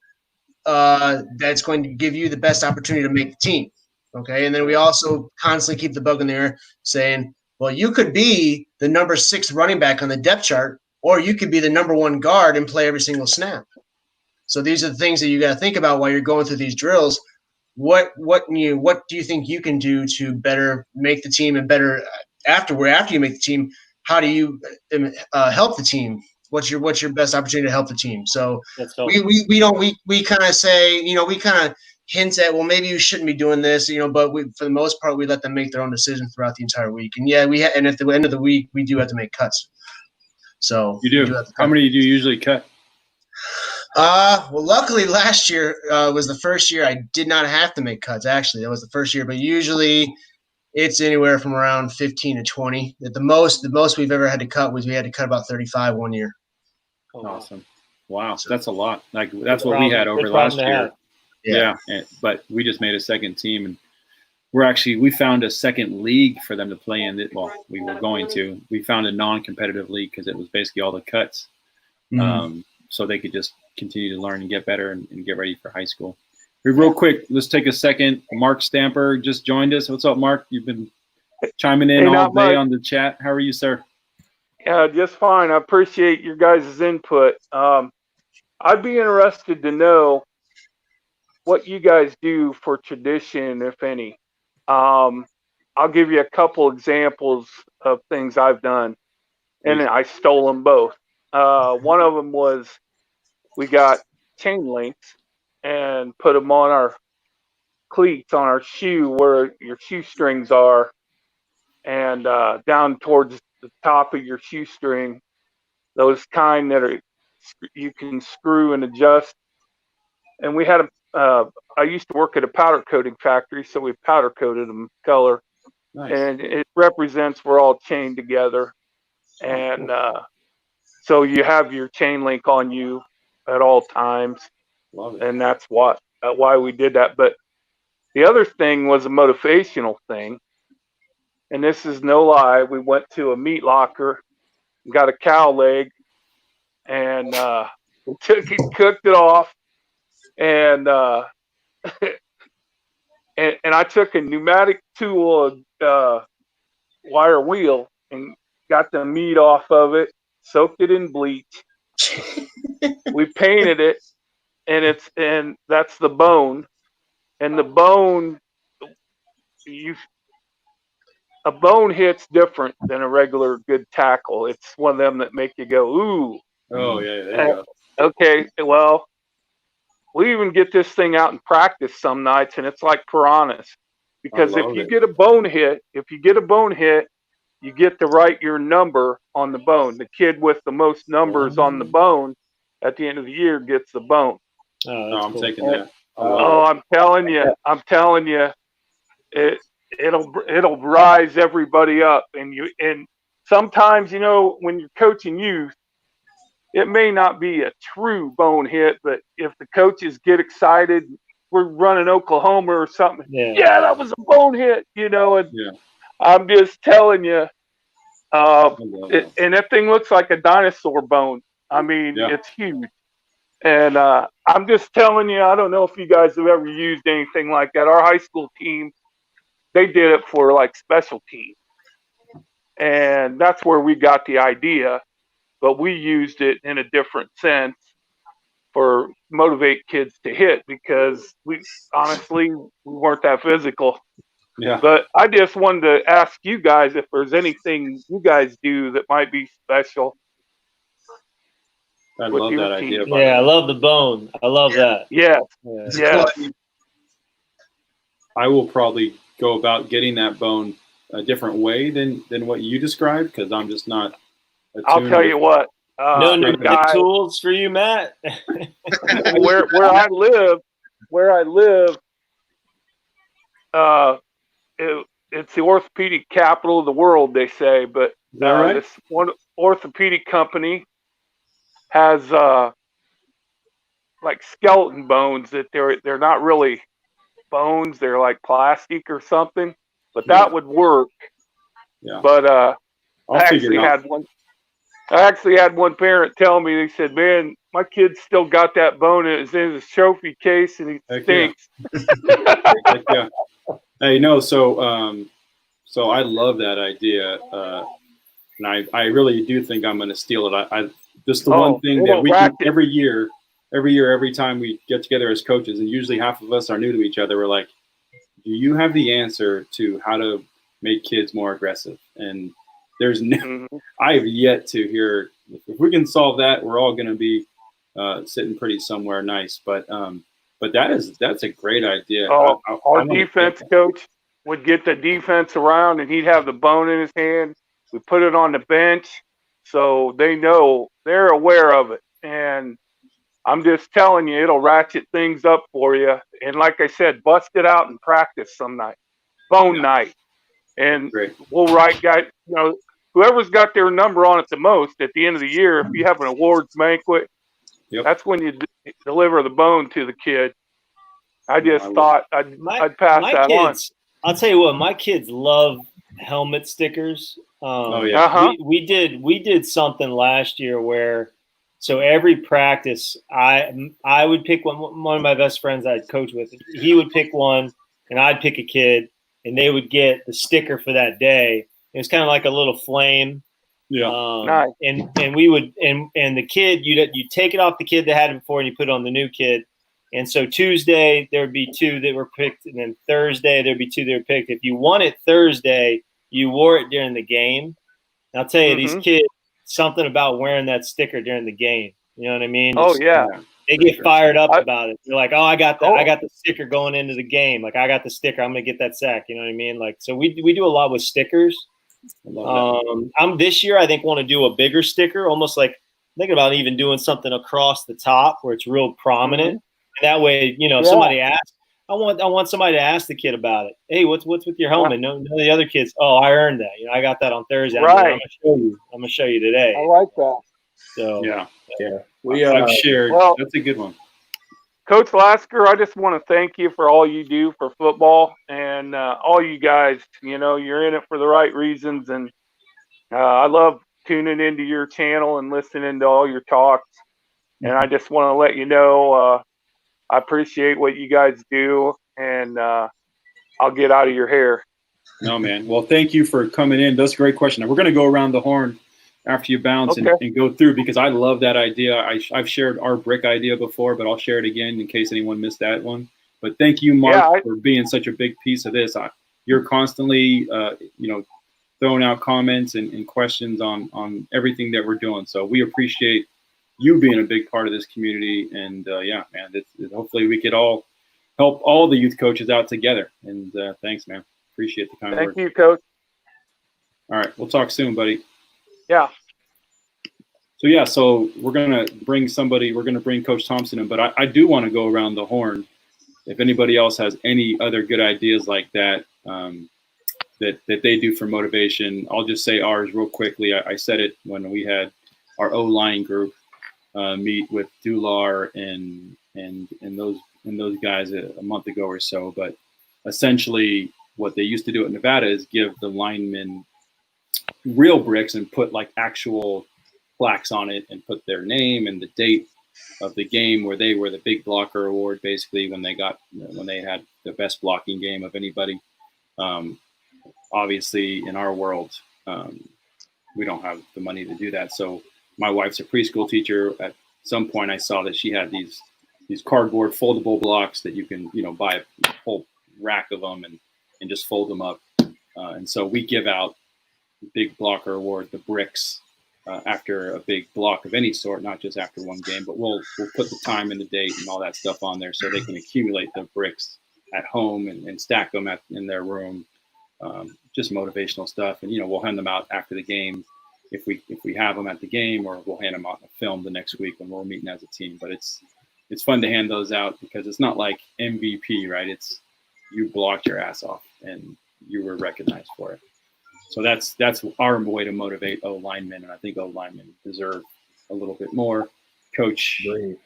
that's going to give you the best opportunity to make the team. Okay, and then we also constantly keep the bug in there saying, well, you could be the number 6 running back on the depth chart, or you could be the number 1 guard and play every single snap. So these are the things that you got to think about while you're going through these drills. What do you think you can do to better make the team, and better after you make the team? How do you help the team? What's your best opportunity to help the team? So we kind of say, we kind of hint at, well, maybe you shouldn't be doing this, but for the most part, we let them make their own decision throughout the entire week. And and at the end of the week, we do have to make cuts. So you do. How many do you usually cut? Well, luckily last year was the first year I did not have to make cuts. Actually, that was the first year, but usually it's anywhere from around 15 to 20. The most we've ever had to cut was we had to cut about 35 one year. Awesome. Wow. That's a lot. Like that's what we had over last year. Yeah. But we just made a second team, and we found a second league for them to play in. Well, we were going to. We found a non-competitive league because it was basically all the cuts. So they could just continue to learn and get better and get ready for high school. Real quick, let's take a second. Mark Stamper just joined us. What's up, Mark? You've been chiming in all day on the chat. How are you, sir? Yeah, just fine. I appreciate your guys' input. I'd be interested to know what you guys do for tradition, if any. I'll give you a couple examples of things I've done, and I stole them both. One of them was we got chain links and put them on our cleats on our shoe where your shoestrings are, and down towards the top of your shoestring, those kind that you can screw and adjust. And we had I used to work at a powder coating factory, so we powder coated them color. Nice. And it represents we're all chained together. And so you have your chain link on you at all times. Love it. And that's why we did that. But the other thing was a motivational thing. And this is no lie. We went to a meat locker, got a cow leg, and we cooked it off. And and I took a pneumatic tool, wire wheel, and got the meat off of it, soaked it in bleach. We painted it, and that's the bone. And the bone, a bone hits different than a regular good tackle. It's one of them that make you go, ooh. Oh, yeah, there you go. Okay, well, we even get this thing out in practice some nights, and it's like piranhas. Because if you get a bone hit, you get to write your number on the bone. The kid with the most numbers on the bone at the end of the year gets the bone. Oh, I'm taking that. I'm telling you, it'll rise everybody up. And sometimes, when you're coaching youth, it may not be a true bone hit, but if the coaches get excited, we're running Oklahoma or something. Yeah, that was a bone hit, and I'm just telling you, and that thing looks like a dinosaur bone. I mean, it's huge. And I'm just telling you, I don't know if you guys have ever used anything like that. Our high school team, they did it for like special teams. And that's where we got the idea. But we used it in a different sense for motivate kids to hit, because we weren't that physical. Yeah. But I just wanted to ask you guys if there's anything you guys do that might be special. I love that idea. Yeah, I love the bone. I love that. Yeah. I will probably go about getting that bone a different way than what you described, because I'm just not. I'll tell you what. No pneumatic tools for you, Matt. where I live, it's the orthopedic capital of the world, they say. But this one orthopedic company has like skeleton bones that they're not really bones, they're like plastic or something. But that would work. Yeah. But I I'll figure it out. I actually had one parent tell me, they said, "Man, my kid's still got that bone. It's in his trophy case, and he Heck stinks." Heck yeah. Hey, no, so I love that idea, and I really do think I'm going to steal it. I just the one thing that we can every year, every time we get together as coaches, and usually half of us are new to each other, we're like, "Do you have the answer to how to make kids more aggressive?" And there's no, I've yet to hear. If we can solve that, we're all going to be sitting pretty somewhere nice. But that's a great idea. Oh, our defense coach would get the defense around, and he'd have the bone in his hand. We put it on the bench, so they know, they're aware of it. And I'm just telling you, it'll ratchet things up for you. And like I said, bust it out and practice some night, bone night. And we'll write guys, whoever's got their number on it the most at the end of the year, if you have an awards banquet, that's when you deliver the bone to the kid. I just thought I'd pass that on. I'll tell you what, my kids love helmet stickers. We did something last year where, so every practice, I would pick one of my best friends I'd coach with. He would pick one, and I'd pick a kid, and they would get the sticker for that day. It was kind of like a little flame. Yeah. Nice. And we would and the kid, you take it off the kid that had it before, and you put it on the new kid. And so Tuesday there would be 2 that were picked, and then Thursday there'd be 2 that were picked. If you won it Thursday, you wore it during the game. And I'll tell you, these kids, something about wearing that sticker during the game. You know what I mean? They get fired up about it. They're like, "Oh, I got the sticker going into the game. Like, I got the sticker. I'm gonna get that sack." You know what I mean? Like, so we do a lot with stickers. I'm this year, I think, want to do a bigger sticker, almost like thinking about even doing something across the top where it's real prominent. And that way, somebody asks, I want somebody to ask the kid about it. "Hey, what's with your helmet?" No, the other kids, "Oh, I earned that. I got that on Thursday. Right. I'm gonna show you today." I like that. So I've shared. Well, that's a good one. Coach Lasker, I just want to thank you for all you do for football, and all you guys. You're in it for the right reasons, and I love tuning into your channel and listening to all your talks. And I just want to let you know I appreciate what you guys do, and I'll get out of your hair. No, man. Well, thank you for coming in. That's a great question. We're going to go around the horn after you bounce and go through, because I love that idea. I've shared our brick idea before, but I'll share it again in case anyone missed that one. But thank you, Mark, for being such a big piece of this. You're constantly, throwing out comments and questions on everything that we're doing. So we appreciate you being a big part of this community. And man, hopefully we could all help all the youth coaches out together. And thanks, man. Appreciate the kind words. Thank you, Coach. All right, we'll talk soon, buddy. Yeah. So we're gonna bring Coach Thompson in, but I do want to go around the horn. If anybody else has any other good ideas like that, that they do for motivation, I'll just say ours real quickly. I said it when we had our O-line group meet with Dular and those guys a month ago or so. But essentially, what they used to do at Nevada is give the linemen real bricks and put like actual plaques on it and put their name and the date of the game where they were the big blocker award, basically when they had the best blocking game of anybody. Obviously in our world, we don't have the money to do that. So my wife's a preschool teacher. At some point I saw that she had these cardboard foldable blocks that you can, buy a whole rack of them and just fold them up. And so we give out big blocker award, the bricks, after a big block of any sort, not just after one game, but we'll put the time and the date and all that stuff on there so they can accumulate the bricks at home and stack them in their room. Just motivational stuff. And, we'll hand them out after the game if we have them at the game, or we'll hand them out in a film the next week when we're meeting as a team. But it's fun to hand those out because it's not like MVP, right? It's you blocked your ass off and you were recognized for it. So that's our way to motivate O linemen, and I think O linemen deserve a little bit more. Coach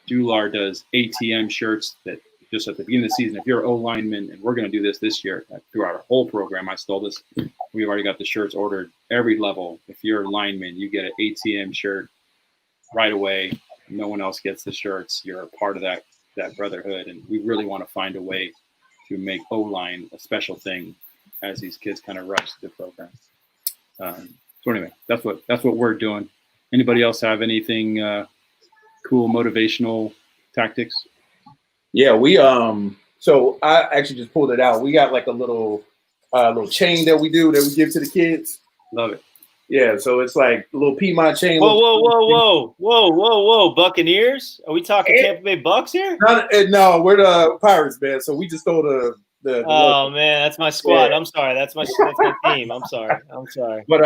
Dular does ATM shirts that just at the beginning of the season, if you're O lineman, and we're going to do this year throughout our whole program, I stole this. We've already got the shirts ordered every level. If you're a lineman, you get an ATM shirt right away. No one else gets the shirts. You're a part of that brotherhood, and we really want to find a way to make O-line a special thing as these kids kind of rush the program. So anyway, that's what we're doing. Anybody else have anything cool motivational tactics? Yeah, we so I actually just pulled it out. We got like a little chain that we give to the kids. Love it. Yeah, so it's like a little Piedmont chain. Whoa! Buccaneers? Are we talking Tampa Bay Bucks here? No, we're the Pirates, man. So we just stole the oh man, that's my squad. Yeah. I'm sorry. That's my team. I'm sorry. But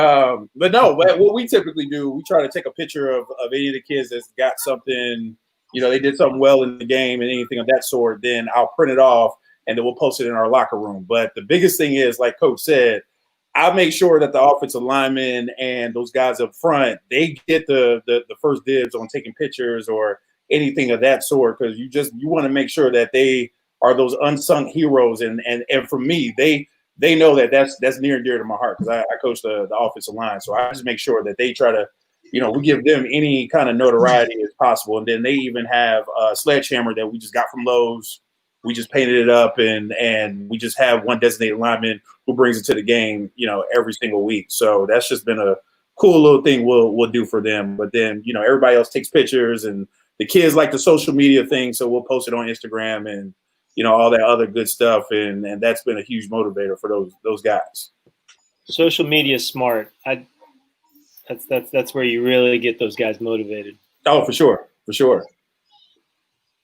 no, what we typically do, we try to take a picture of any of the kids that's got something, they did something well in the game and anything of that sort. Then I'll print it off and then we'll post it in our locker room. But the biggest thing is, like Coach said, I'll make sure that the offensive linemen and those guys up front, they get the first dibs on taking pictures or anything of that sort, because you want to make sure that they are those unsung heroes. And for me, they know that's near and dear to my heart, because I coach the offensive line. So I just make sure that they try to, we give them any kind of notoriety as possible. And then they even have a sledgehammer that we just got from Lowe's. We just painted it up, and we just have one designated lineman who brings it to the game, every single week. So that's just been a cool little thing we'll do for them. But then, everybody else takes pictures, and the kids like the social media thing, so we'll post it on Instagram and all that other good stuff, and that's been a huge motivator for those guys. Social media is smart. That's where you really get those guys motivated. Oh, for sure.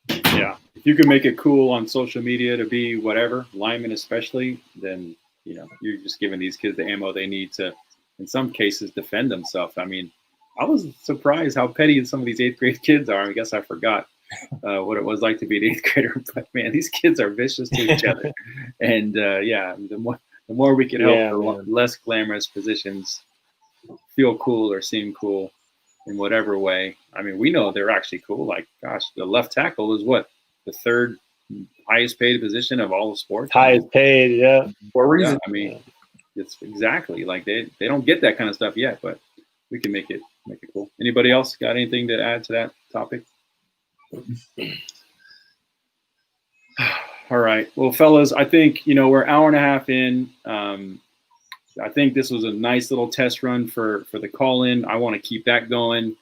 Yeah, if you can make it cool on social media to be whatever, linemen especially, then you're just giving these kids the ammo they need to, in some cases, defend themselves. I mean, I was surprised how petty some of these 8th grade kids are. I guess I forgot what it was like to be an 8th grader, but man, these kids are vicious to each other. And the more we can help the less glamorous positions feel cool or seem cool in whatever way. I mean, we know they're actually cool. Like, gosh, the left tackle is what? The 3rd highest paid position of all the sports. Highest paid, yeah. For a reason. I mean, it's exactly like they don't get that kind of stuff yet, but we can make it cool. Anybody else got anything to add to that topic? All right. Well, fellas, I think, we're an hour and a half in. I think this was a nice little test run for the call-in. I want to keep that going.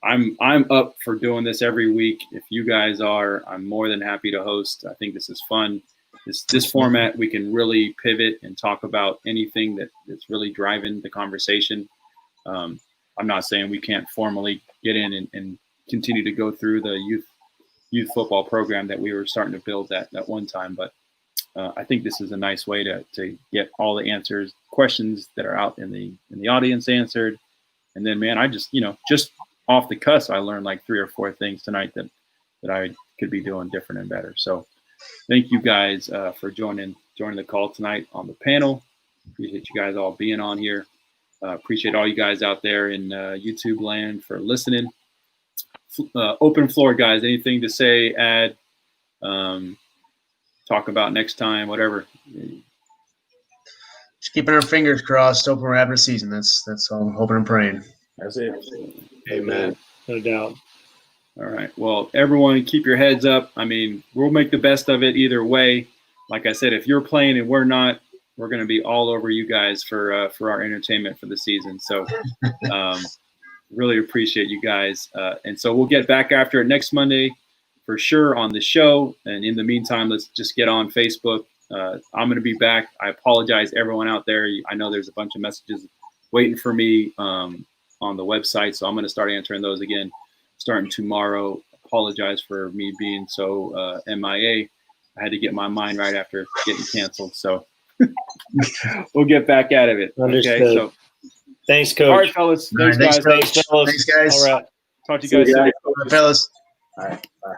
I'm up for doing this every week. If you guys are, I'm more than happy to host. I think this is fun. This format, we can really pivot and talk about anything that's really driving the conversation. I'm not saying we can't formally get in and continue to go through the youth football program that we were starting to build at one time, but I think this is a nice way to get all the questions that are out in the audience answered. And then, man, I just off the cuff, I learned like 3 or 4 things tonight that I could be doing different and better. So thank you guys for joining the call tonight on the panel. Appreciate you guys all being on here. Appreciate all you guys out there in YouTube land for listening. Open floor, guys. Anything to say, add, talk about next time, whatever. Just keeping our fingers crossed, hoping we're having a season. That's all I'm hoping and praying. That's it. Amen. No doubt. All right. Well, everyone, keep your heads up. I mean, we'll make the best of it either way. Like I said, if you're playing and we're not, we're going to be all over you guys for our entertainment for the season. So really appreciate you guys. And so we'll get back after it next Monday for sure on the show. And in the meantime, let's just get on Facebook. I'm going to be back. I apologize, everyone out there. I know there's a bunch of messages waiting for me on the website. So I'm going to start answering those again starting tomorrow. Apologize for me being so MIA. I had to get my mind right after getting canceled. So we'll get back out of it. Understood. Okay. So thanks, Coach. All right, fellas. Thanks, guys. Thanks, fellas. Thanks, guys. All right. Talk to you guys soon. Fellas. All right. Bye.